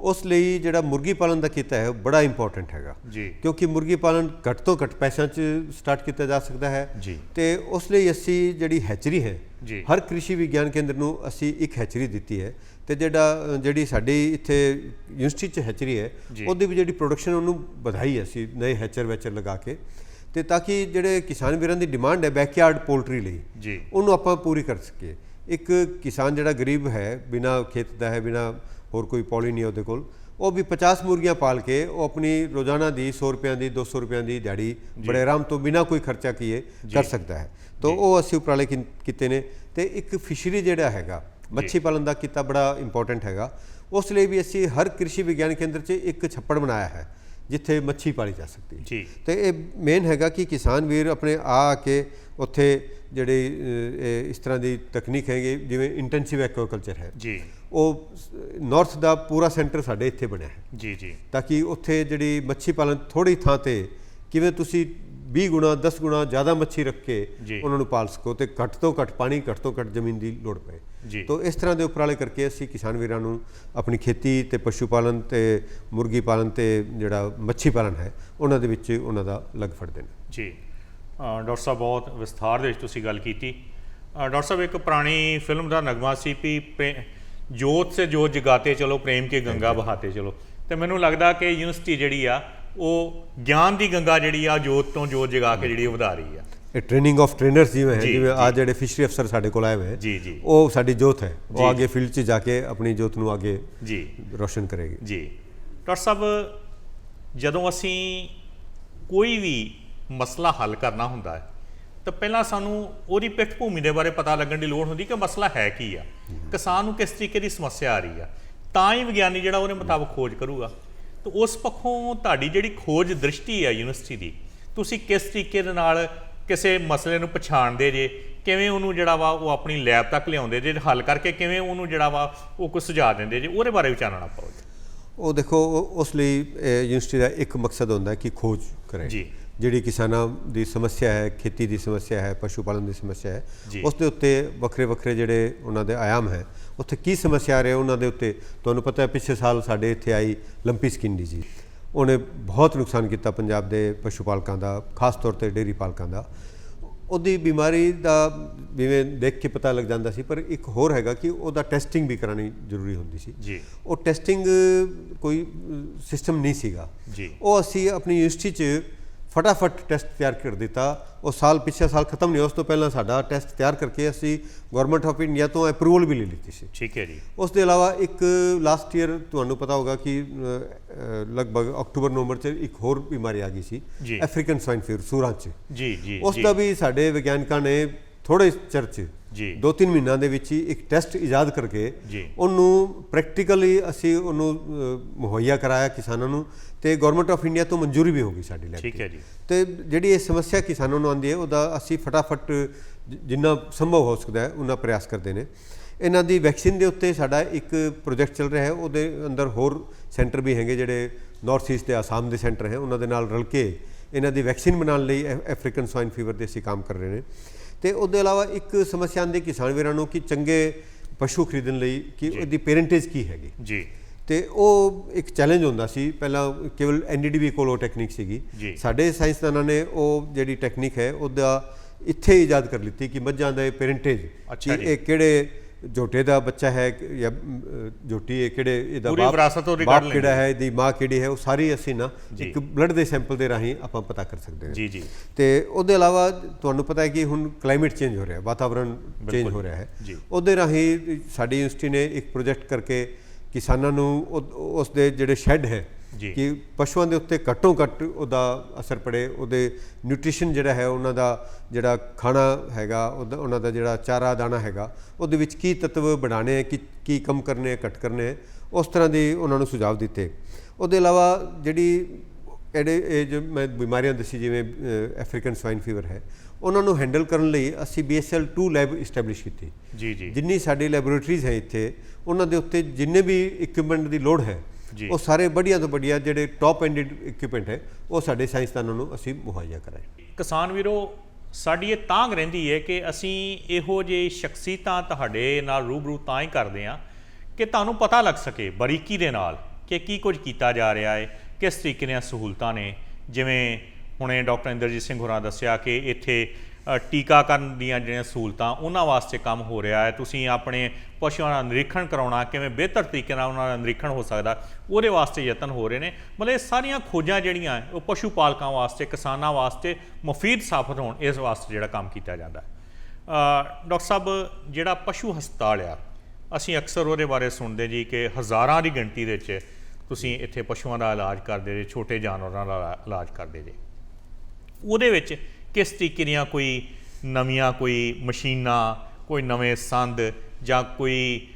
ਉਸ ਲਈ ਜਿਹੜਾ ਮੁਰਗੀ ਪਾਲਣ ਦਾ ਕੀਤਾ ਹੈ ਉਹ ਬੜਾ ਇੰਪੋਰਟੈਂਟ ਹੈਗਾ, जी ਕਿਉਂਕਿ ਮੁਰਗੀ ਪਾਲਣ ਘੱਟ ਤੋਂ ਘੱਟ ਪੈਸਿਆਂ 'ਚ ਸਟਾਰਟ ਕੀਤਾ ਜਾ ਸਕਦਾ ਹੈ। जी ਤੇ ਉਸ ਲਈ ਅਸੀਂ ਜਿਹੜੀ ਹੈਚਰੀ ਹੈ जी ਹਰ ਕ੍ਰਿਸ਼ੀ ਵਿਗਿਆਨ ਕੇਂਦਰ ਨੂੰ ਅਸੀਂ ਇੱਕ ਹੈਚਰੀ ਦਿੱਤੀ ਹੈ ਤੇ ਜਿਹੜੀ ਸਾਡੀ ਇੱਥੇ ਯੂਨੀਵਰਸਿਟੀ 'ਚ ਹੈਚਰੀ ਹੈ ਜੀ। ਉਹਦੀ ਵੀ ਜਿਹੜੀ ਪ੍ਰੋਡਕਸ਼ਨ ਉਹਨੂੰ ਵਧਾਈ ਹੈ ਅਸੀਂ ਨਵੇਂ ਹੈਚਰ ਵੈਚਰ ਲਗਾ ਕੇ, ਤੇ ਤਾਂ ਕਿ ਜਿਹੜੇ ਕਿਸਾਨ ਵੀਰਾਂ ਦੀ ਡਿਮਾਂਡ ਹੈ ਬੈਕਯਾਰਡ ਪੋਲਟਰੀ ਲਈ जी ਉਹਨੂੰ ਆਪਾਂ ਪੂਰੀ ਕਰ ਸਕੀਏ। ਇੱਕ ਕਿਸਾਨ ਜਿਹੜਾ ਗਰੀਬ ਹੈ, ਬਿਨਾ ਖੇਤ ਦਾ ਹੈ, ਬਿਨਾ ਹੋਰ ਕੋਈ ਪੌਲੀ ਨਹੀਂ ਉਹਦੇ ਕੋਲ, ਉਹ ਵੀ 50 ਮੁਰਗੀਆਂ ਪਾਲ ਕੇ ਉਹ ਆਪਣੀ ਰੋਜ਼ਾਨਾ ਦੀ 100 ਰੁਪਏ ਦੀ 200 ਰੁਪਏ ਦੀ ਦਿਹਾੜੀ ਬੜੇ ਆਰਾਮ ਤੋਂ ਬਿਨਾਂ ਕੋਈ ਖਰਚਾ ਕੀਏ ਕਰ ਸਕਦਾ ਹੈ। ਤਾਂ ਉਹ ਅਸੀਂ ਉਪਰਾਲੇ ਕੀਤੇ ਨੇ। ਤੇ ਇੱਕ ਫਿਸ਼ਰੀ ਜਿਹੜਾ ਹੈਗਾ ਮੱਛੀ ਪਾਲਣ ਦਾ ਕਿੱਤਾ ਬੜਾ ਇੰਪੋਰਟੈਂਟ ਹੈਗਾ, ਉਸ ਲਈ ਵੀ ਅਸੀਂ ਹਰ ਕ੍ਰਿਸ਼ੀ ਵਿਗਿਆਨ ਕੇਂਦਰ 'ਚ ਇੱਕ ਛੱਪੜ ਬਣਾਇਆ ਹੈ ਜਿੱਥੇ ਮੱਛੀ ਪਾਲੀ ਜਾ ਸਕਦੀ ਹੈ। ਤੇ ਇਹ ਮੇਨ ਹੈਗਾ ਕਿ ਕਿਸਾਨ ਵੀਰ ਆਪਣੇ ਆ ਕੇ ਉੱਥੇ ਜਿਹੜੇ ਇਸ ਤਰ੍ਹਾਂ ਦੀ ਤਕਨੀਕ ਹੈਗੀ ਜਿਵੇਂ ਇੰਟੈਂਸਿਵ ਐਕਵਾਕਲਚਰ ਹੈ ਜੀ, ਉਹ ਨਾਰਥ ਦਾ ਪੂਰਾ ਸੈਂਟਰ ਸਾਡੇ ਇੱਥੇ ਬਣਿਆ ਹੈ ਜੀ ਜੀ, ਤਾਂ ਕਿ ਉੱਥੇ ਜਿਹੜੀ ਮੱਛੀ ਪਾਲਣ ਥੋੜ੍ਹੀ ਥਾਂ 'ਤੇ ਕਿਵੇਂ ਤੁਸੀਂ 20 ਗੁਣਾ 10 ਗੁਣਾ ਜ਼ਿਆਦਾ ਮੱਛੀ ਰੱਖ ਕੇ ਉਹਨਾਂ ਨੂੰ ਪਾਲ ਸਕੋ ਤੇ ਘੱਟ ਤੋਂ ਘੱਟ ਪਾਣੀ, ਘੱਟ ਤੋਂ ਘੱਟ ਜ਼ਮੀਨ ਦੀ ਲੋੜ ਪਏ। ਤਾਂ ਇਸ ਤਰ੍ਹਾਂ ਦੇ ਉਪਰਾਲੇ ਕਰਕੇ ਅਸੀਂ ਕਿਸਾਨ ਵੀਰਾਂ ਨੂੰ ਆਪਣੀ ਖੇਤੀ ਤੇ ਪਸ਼ੂ ਪਾਲਣ ਤੇ ਮੁਰਗੀ ਪਾਲਣ ਤੇ ਜਿਹੜਾ ਮੱਛੀ ਪਾਲਣ ਹੈ ਉਹਨਾਂ ਦੇ ਵਿੱਚ ਉਹਨਾਂ ਦਾ ਲਗ ਫੜਦੇ ਨੇ ਜੀ। ਡਾਕਟਰ ਸਾਹਿਬ ਬਹੁਤ ਵਿਸਥਾਰ ਦੇ ਵਿੱਚ ਤੁਸੀਂ ਗੱਲ ਕੀਤੀ। ਡਾਕਟਰ ਸਾਹਿਬ ਇੱਕ ਪੁਰਾਣੀ ਫਿਲਮ ਦਾ ਨਗਮਾ ਸੀ ਵੀ ਜੋਤ ਸੇ ਜੋਤ ਜਗਾਤੇ ਚਲੋ ਪ੍ਰੇਮ ਕੇ ਗੰਗਾ ਬਹਾਤੇ ਚਲੋ, ਤੇ ਮੈਨੂੰ ਲੱਗਦਾ ਕਿ ਯੂਨੀਵਰਸਿਟੀ ਜਿਹੜੀ ਆ ਉਹ ਗਿਆਨ ਦੀ ਗੰਗਾ ਜਿਹੜੀ ਆ ਜੋਤ ਤੋਂ ਜੋਤ ਜਗਾ ਕੇ ਜਿਹੜੀ ਵਧਾ ਰਹੀ ਆ। ਇਹ ਟ੍ਰੇਨਿੰਗ ਆਫ ਟ੍ਰੇਨਰਸ ਜਿਵੇਂ ਆ ਜਿਹੜੇ ਫਿਸ਼ਰੀ ਅਫਸਰ ਸਾਡੇ ਕੋਲ ਆਏ ਹੋਏ ਜੀ ਜੀ, ਉਹ ਸਾਡੀ ਜੋਤ ਹੈ, ਉਹ ਅੱਗੇ ਫੀਲਡ 'ਚ ਜਾ ਕੇ ਆਪਣੀ ਜੋਤ ਨੂੰ ਅੱਗੇ ਜੀ ਰੋਸ਼ਨ ਕਰੇਗੀ ਜੀ। ਡਾਕਟਰ ਸਾਹਿਬ ਜਦੋਂ ਅਸੀਂ ਕੋਈ ਵੀ ਮਸਲਾ ਹੱਲ ਕਰਨਾ ਹੁੰਦਾ ਹੈ ਤਾਂ ਪਹਿਲਾਂ ਸਾਨੂੰ ਉਹਦੀ ਪਿੱਠ ਭੂਮੀ ਦੇ ਬਾਰੇ ਪਤਾ ਲੱਗਣ ਦੀ ਲੋੜ ਹੁੰਦੀ ਕਿ ਮਸਲਾ ਹੈ ਕੀ ਆ, ਕਿਸਾਨ ਨੂੰ ਕਿਸ ਤਰੀਕੇ ਦੀ ਸਮੱਸਿਆ ਆ ਰਹੀ ਆ, ਤਾਂ ਹੀ ਵਿਗਿਆਨੀ ਜਿਹੜਾ ਉਹਦੇ ਮੁਤਾਬਕ ਖੋਜ ਕਰੂਗਾ। ਤਾਂ ਉਸ ਪੱਖੋਂ ਤੁਹਾਡੀ ਜਿਹੜੀ ਖੋਜ ਦ੍ਰਿਸ਼ਟੀ ਆ ਯੂਨੀਵਰਸਿਟੀ ਦੀ, ਤੁਸੀਂ ਕਿਸ ਤਰੀਕੇ ਦੇ ਨਾਲ ਕਿਸੇ ਮਸਲੇ ਨੂੰ ਪਛਾਣਦੇ ਜੇ, ਕਿਵੇਂ ਉਹਨੂੰ ਜਿਹੜਾ ਵਾ ਉਹ ਆਪਣੀ ਲੈਬ ਤੱਕ ਲਿਆਉਂਦੇ ਜੇ, ਹੱਲ ਕਰਕੇ ਕਿਵੇਂ ਉਹਨੂੰ ਜਿਹੜਾ ਵਾ ਉਹ ਕੋਈ ਸੁਝਾਅ ਦਿੰਦੇ ਜੇ, ਉਹਦੇ ਬਾਰੇ ਵੀ ਚਾਨਣਾ ਪਾਓ ਜੀ। ਉਹ ਦੇਖੋ ਉਸ ਲਈ ਯੂਨੀਵਰਸਿਟੀ ਦਾ ਇੱਕ ਮਕਸਦ ਹੁੰਦਾ ਕਿ ਖੋਜ ਕਰੇ ਜੀ, ਜਿਹੜੀ ਕਿਸਾਨਾਂ ਦੀ ਸਮੱਸਿਆ ਹੈ, ਖੇਤੀ ਦੀ ਸਮੱਸਿਆ ਹੈ, ਪਸ਼ੂ ਪਾਲਣ ਦੀ ਸਮੱਸਿਆ ਹੈ, ਉਸ ਦੇ ਉੱਤੇ ਵੱਖਰੇ ਵੱਖਰੇ ਜਿਹੜੇ ਉਹਨਾਂ ਦੇ ਆਯਾਮ ਹੈ, ਉੱਥੇ ਕੀ ਸਮੱਸਿਆ ਆ ਰਹੀ ਉਹਨਾਂ ਦੇ ਉੱਤੇ। ਤੁਹਾਨੂੰ ਪਤਾ ਹੈ ਪਿਛਲੇ ਸਾਲ ਸਾਡੇ ਇੱਥੇ ਆਈ ਲੰਪੀ ਸਕਿਨ ਡਿਜ਼ੀਜ਼, ਉਹਨੇ ਬਹੁਤ ਨੁਕਸਾਨ ਕੀਤਾ ਪੰਜਾਬ ਦੇ ਪਸ਼ੂ ਪਾਲਕਾਂ ਦਾ, ਖਾਸ ਤੌਰ 'ਤੇ ਡੇਅਰੀ ਪਾਲਕਾਂ ਦਾ। ਉਹਦੀ ਬਿਮਾਰੀ ਦਾ ਜਿਵੇਂ ਦੇਖ ਕੇ ਪਤਾ ਲੱਗ ਜਾਂਦਾ ਸੀ, ਪਰ ਇੱਕ ਹੋਰ ਹੈਗਾ ਕਿ ਉਹਦਾ ਟੈਸਟਿੰਗ ਵੀ ਕਰਾਉਣੀ ਜ਼ਰੂਰੀ ਹੁੰਦੀ ਸੀ ਜੀ। ਉਹ ਟੈਸਟਿੰਗ ਕੋਈ ਸਿਸਟਮ ਨਹੀਂ ਸੀਗਾ ਜੀ, ਉਹ ਅਸੀਂ ਆਪਣੀ ਯੂਨੀਵਰਸਿਟੀ 'ਚ ਫਟਾਫਟ ਟੈਸਟ ਤਿਆਰ ਕਰ ਦਿੱਤਾ। ਉਹ ਸਾਲ ਪਿਛਲੇ ਸਾਲ ਖਤਮ ਨਹੀਂ, ਉਸ ਤੋਂ ਪਹਿਲਾਂ ਸਾਡਾ ਟੈਸਟ ਤਿਆਰ ਕਰਕੇ ਅਸੀਂ ਗਵਰਨਮੈਂਟ ਆਫ ਇੰਡੀਆ ਤੋਂ ਅਪਰੂਵਲ ਵੀ ਲੈ ਲਿੱਤੀ ਸੀ। ਠੀਕ ਹੈ ਜੀ। ਉਸ ਦੇ ਇਲਾਵਾ ਇੱਕ ਲਾਸਟ ਈਅਰ ਤੁਹਾਨੂੰ ਪਤਾ ਹੋਗਾ ਕਿ ਲਗਭਗ ਅਕਤੂਬਰ ਨਵੰਬਰ 'ਚ ਇੱਕ ਹੋਰ ਬਿਮਾਰੀ ਆ ਗਈ ਸੀ, ਅਫਰੀਕਨ ਸਵਾਈਨ ਫੀਵਰ ਸੂਰਾਂ 'ਚ ਜੀ ਜੀ, ਉਸ ਦਾ ਵੀ ਸਾਡੇ ਵਿਗਿਆਨਕਾਂ ਨੇ ਥੋੜ੍ਹੇ ਚਿਰ 'ਚ 2-3 ਮਹੀਨਿਆਂ ਦੇ ਵਿੱਚ ਹੀ ਇੱਕ ਟੈਸਟ ਇਜਾਦ ਕਰਕੇ ਉਹਨੂੰ ਪ੍ਰੈਕਟੀਕਲੀ ਅਸੀਂ ਉਹਨੂੰ ਮੁਹੱਈਆ ਕਰਾਇਆ ਕਿਸਾਨਾਂ ਨੂੰ, ਤੇ ਗਵਰਨਮੈਂਟ ਆਫ ਇੰਡੀਆ ਤੋਂ ਮਨਜ਼ੂਰੀ ਵੀ ਹੋ ਗਈ ਸਾਡੀ ਲੈਬ। ਠੀਕ ਹੈ ਜੀ। ਤੇ ਜਿਹੜੀ ਇਹ ਸਮੱਸਿਆ ਕਿਸਾਨਾਂ ਨੂੰ ਆਉਂਦੀ ਹੈ ਉਹਦਾ ਅਸੀਂ ਫਟਾਫਟ ਜਿੰਨਾ ਸੰਭਵ ਹੋ ਸਕਦਾ ਹੈ ਉਹਨਾਂ ਪ੍ਰਯਾਸ ਕਰਦੇ ਨੇ। ਇਹਨਾਂ ਦੀ ਵੈਕਸੀਨ ਦੇ ਉੱਤੇ ਸਾਡਾ ਇੱਕ ਪ੍ਰੋਜੈਕਟ ਚੱਲ ਰਿਹਾ ਹੈ, ਉਹਦੇ ਅੰਦਰ ਹੋਰ ਸੈਂਟਰ ਵੀ ਹੈਗੇ ਜਿਹੜੇ ਨਾਰਥ ਈਸਟ ਤੇ ਆਸਾਮ ਦੇ ਸੈਂਟਰ ਹੈ, ਉਹਨਾਂ ਦੇ ਨਾਲ ਰਲ ਕੇ ਇਹਨਾਂ ਦੀ ਵੈਕਸੀਨ ਬਣਾਉਣ ਲਈ ਅਫਰੀਕਨ ਸਵਾਈਨ ਫੀਵਰ ਦੇ ਅਸੀਂ ਕੰਮ ਕਰ ਰਹੇ ਨੇ। ਤੇ ਉਹਦੇ ਇਲਾਵਾ ਇੱਕ ਸਮੱਸਿਆ ਆਉਂਦੀ ਕਿਸਾਨ ਵੀਰਾਂ ਨੂੰ ਕਿ ਚੰਗੇ ਪਸ਼ੂ ਖਰੀਦਣ ਲਈ ਕਿ ਉਹਦੀ ਪੇਰੈਂਟੇਜ ਕੀ ਹੈਗੀ ਜੀ, ਤੇ ਉਹ ਇੱਕ ਚੈਲੰਜ ਹੁੰਦਾ ਸੀ। ਪਹਿਲਾਂ ਕੇਵਲ NDDB ਕੋਲ ਉਹ ਟੈਕਨੀਕ ਸੀਗੀ, ਸਾਡੇ ਸਾਇੰਸਦਾਨਾਂ ਨੇ ਉਹ ਜਿਹੜੀ ਟੈਕਨੀਕ ਹੈ ਉਹਦਾ ਇੱਥੇ ਇਜਾਦ ਕਰ ਲਿੱਤੀ ਕਿ ਮੱਝਾਂ ਦੇ ਪੇਰੈਂਟੇਜ ਕਿ ਇਹ ਕਿਹੜੇ ਝੋਟੇ ਦਾ ਬੱਚਾ ਹੈ ਜਾਂ ਝੋਟੀ ਹੈ, ਕਿਹੜੇ ਇਹਦਾ ਬਾਪ ਕਿਹੜਾ ਹੈ, ਇਹਦੀ ਮਾਂ ਕਿਹੜੀ ਹੈ, ਉਹ ਸਾਰੀ ਅਸੀਂ ਨਾ ਇੱਕ ਬਲੱਡ ਦੇ ਸੈਂਪਲ ਦੇ ਰਾਹੀਂ ਆਪਾਂ ਪਤਾ ਕਰ ਸਕਦੇ ਹਾਂ ਜੀ ਜੀ। ਤੇ ਉਹਦੇ ਇਲਾਵਾ ਤੁਹਾਨੂੰ ਪਤਾ ਹੈ ਕਿ ਹੁਣ ਕਲਾਈਮੇਟ ਚੇਂਜ ਹੋ ਰਿਹਾ, ਵਾਤਾਵਰਣ ਚੇਂਜ ਹੋ ਰਿਹਾ ਹੈ, ਉਹਦੇ ਰਾਹੀਂ ਸਾਡੀ ਯੂਨੀਵਰਸਿਟੀ ਨੇ ਇੱਕ ਪ੍ਰੋਜੈਕਟ ਕਰਕੇ ਕਿਸਾਨਾਂ ਨੂੰ ਉਸ ਦੇ ਜਿਹੜੇ ਸ਼ੈੱਡ ਹੈ ਕਿ ਪਸ਼ੂਆਂ ਦੇ ਉੱਤੇ ਘੱਟੋ ਘੱਟ ਉਹਦਾ ਅਸਰ ਪੜੇ, ਉਹਦੇ ਨਿਊਟ੍ਰੀਸ਼ਨ ਜਿਹੜਾ ਹੈ, ਉਹਨਾਂ ਦਾ ਜਿਹੜਾ ਖਾਣਾ ਹੈਗਾ, ਉਹਨਾਂ ਦਾ ਜਿਹੜਾ ਚਾਰਾ ਦਾਣਾ ਹੈਗਾ, ਉਹਦੇ ਵਿੱਚ ਕੀ ਤੱਤਵ ਬਣਾਉਣੇ ਹੈ, ਕੀ ਕਮ ਕਰਨੇ ਹੈ, ਘੱਟ ਕਰਨੇ ਹੈ, ਉਸ ਤਰ੍ਹਾਂ ਦੀ ਉਹਨਾਂ ਨੂੰ ਸੁਝਾਅ ਦਿੱਤੇ। ਉਹਦੇ ਇਲਾਵਾ ਜਿਹੜੀ ਇਹ ਜੋ ਮੈਂ ਬਿਮਾਰੀਆਂ ਦੱਸੀ ਜਿਵੇਂ ਅਫਰੀਕਨ ਸਵਾਈਨ ਫੀਵਰ ਹੈ, ਉਹਨਾਂ ਨੂੰ ਹੈਂਡਲ ਕਰਨ ਲਈ ਅਸੀਂ BSL 2 ਲੈਬ ਇਸਟੈਬਲਿਸ਼ ਕੀਤੀ ਜੀ ਜੀ। ਜਿੰਨੀ ਸਾਡੀ ਲੈਬੋਰੇਟਰੀਜ਼ ਹੈ ਇੱਥੇ, ਉਹਨਾਂ ਦੇ ਉੱਤੇ ਜਿੰਨੇ ਵੀ ਇਕਵਿਪਮੈਂਟ ਦੀ ਲੋੜ ਹੈ ਉਹ ਸਾਰੇ ਵਧੀਆ ਤੋਂ ਵਧੀਆ ਜਿਹੜੇ ਟੌਪ ਐਂਡਡ ਇਕਵਿਪਮੈਂਟ ਹੈ ਉਹ ਸਾਡੇ ਸਾਇੰਸਦਾਨਾਂ ਨੂੰ ਅਸੀਂ ਮੁਹੱਈਆ ਕਰਾਏ। ਕਿਸਾਨ ਵੀਰੋ, ਸਾਡੀ ਇਹ ਤਾਂਘ ਰਹਿੰਦੀ ਹੈ ਕਿ ਅਸੀਂ ਇਹੋ ਜਿਹੀ ਸ਼ਖਸੀਅਤਾਂ ਤੁਹਾਡੇ ਨਾਲ ਰੂਬਰੂ ਤਾਂ ਹੀ ਕਰਦੇ ਹਾਂ ਕਿ ਤੁਹਾਨੂੰ ਪਤਾ ਲੱਗ ਸਕੇ ਬਰੀਕੀ ਦੇ ਨਾਲ ਕਿ ਕੀ ਕੁਝ ਕੀਤਾ ਜਾ ਰਿਹਾ ਹੈ, ਕਿਸ ਤਰੀਕੇ ਦੀਆਂ ਸਹੂਲਤਾਂ ਨੇ। ਜਿਵੇਂ ਹੁਣੇ ਡਾਕਟਰ ਇੰਦਰਜੀਤ ਸਿੰਘ ਹੋਰਾਂ ਦੱਸਿਆ ਕਿ ਇੱਥੇ ਟੀਕਾਕਰਨ ਦੀਆਂ ਜਿਹੜੀਆਂ ਸਹੂਲਤਾਂ ਉਹਨਾਂ ਵਾਸਤੇ ਕੰਮ ਹੋ ਰਿਹਾ ਹੈ। ਤੁਸੀਂ ਆਪਣੇ ਪਸ਼ੂਆਂ ਦਾ ਨਿਰੀਖਣ ਕਰਾਉਣਾ, ਕਿਵੇਂ ਬਿਹਤਰ ਤਰੀਕੇ ਨਾਲ ਉਹਨਾਂ ਦਾ ਨਿਰੀਖਣ ਹੋ ਸਕਦਾ, ਉਹਦੇ ਵਾਸਤੇ ਯਤਨ ਹੋ ਰਹੇ ਨੇ। ਮਤਲਬ ਇਹ ਸਾਰੀਆਂ ਖੋਜਾਂ ਜਿਹੜੀਆਂ ਉਹ ਪਸ਼ੂ ਪਾਲਕਾਂ ਵਾਸਤੇ, ਕਿਸਾਨਾਂ ਵਾਸਤੇ ਮੁਫੀਦ ਸਾਬਤ ਹੋਣ, ਇਸ ਵਾਸਤੇ ਜਿਹੜਾ ਕੰਮ ਕੀਤਾ ਜਾਂਦਾ ਹੈ। ਡਾਕਟਰ ਸਾਹਿਬ, ਜਿਹੜਾ ਪਸ਼ੂ ਹਸਪਤਾਲ ਆ ਅਸੀਂ ਅਕਸਰ ਉਹਦੇ ਬਾਰੇ ਸੁਣਦੇ ਜੀ ਕਿ ਹਜ਼ਾਰਾਂ ਦੀ ਗਿਣਤੀ ਦੇ ਵਿੱਚ ਤੁਸੀਂ ਇੱਥੇ ਪਸ਼ੂਆਂ ਦਾ ਇਲਾਜ ਕਰਦੇ ਜੇ, ਛੋਟੇ ਜਾਨਵਰਾਂ ਦਾ ਇਲਾਜ ਕਰਦੇ ਜੇ। ਉਹਦੇ ਵਿੱਚ ਕਿਸ ਤਰੀਕੇ ਦੀਆਂ ਕੋਈ ਨਵੀਆਂ ਕੋਈ ਮਸ਼ੀਨਾਂ, ਕੋਈ ਨਵੇਂ ਸੰਦ ਜਾਂ ਕੋਈ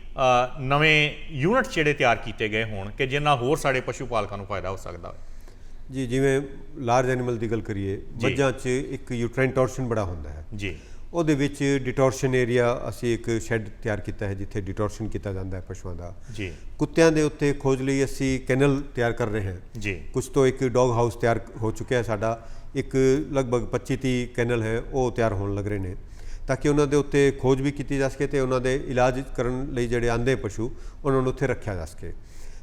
ਨਵੇਂ ਯੂਨਿਟ ਜਿਹੜੇ ਤਿਆਰ ਕੀਤੇ ਗਏ ਹੋਣ ਕਿ ਜਿਨ੍ਹਾਂ ਹੋਰ ਸਾਡੇ ਪਸ਼ੂ ਪਾਲਕਾਂ ਨੂੰ ਫਾਇਦਾ ਹੋ ਸਕਦਾ ਹੋਵੇ? ਜੀ, ਜਿਵੇਂ ਲਾਰਜ ਐਨੀਮਲ ਦੀ ਗੱਲ ਕਰੀਏ, ਮੱਝਾਂ 'ਚ ਇੱਕ ਯੂਟਰਾਈਨ ਟੋਰਸ਼ਨ ਬੜਾ ਹੁੰਦਾ ਹੈ ਜੀ। ਉਹਦੇ ਵਿੱਚ ਡਿਟੋਰਸ਼ਨ ਏਰੀਆ ਅਸੀਂ ਇੱਕ ਸ਼ੈੱਡ ਤਿਆਰ ਕੀਤਾ ਹੈ ਜਿੱਥੇ ਡਿਟੋਰਸ਼ਨ ਕੀਤਾ ਜਾਂਦਾ ਹੈ ਪਸ਼ੂਆਂ ਦਾ ਜੀ। ਕੁੱਤਿਆਂ ਦੇ ਉੱਤੇ ਖੋਜ ਲਈ ਅਸੀਂ ਕੈਨਲ ਤਿਆਰ ਕਰ ਰਹੇ ਹਾਂ ਜੀ। ਕੁਝ ਤੋਂ ਇੱਕ ਡੌਗ ਹਾਊਸ ਤਿਆਰ ਹੋ ਚੁੱਕਿਆ ਹੈ ਸਾਡਾ, ਇੱਕ ਲਗਭਗ 25-30 ਕੈਨਲ ਹੈ ਉਹ ਤਿਆਰ ਹੋਣ ਲੱਗ ਰਹੇ ਨੇ ਤਾਂ ਕਿ ਉਹਨਾਂ ਦੇ ਉੱਤੇ ਖੋਜ ਵੀ ਕੀਤੀ ਜਾ ਸਕੇ ਅਤੇ ਉਹਨਾਂ ਦੇ ਇਲਾਜ ਕਰਨ ਲਈ ਜਿਹੜੇ ਆਉਂਦੇ ਪਸ਼ੂ ਉਹਨਾਂ ਨੂੰ ਉੱਥੇ ਰੱਖਿਆ ਜਾ ਸਕੇ।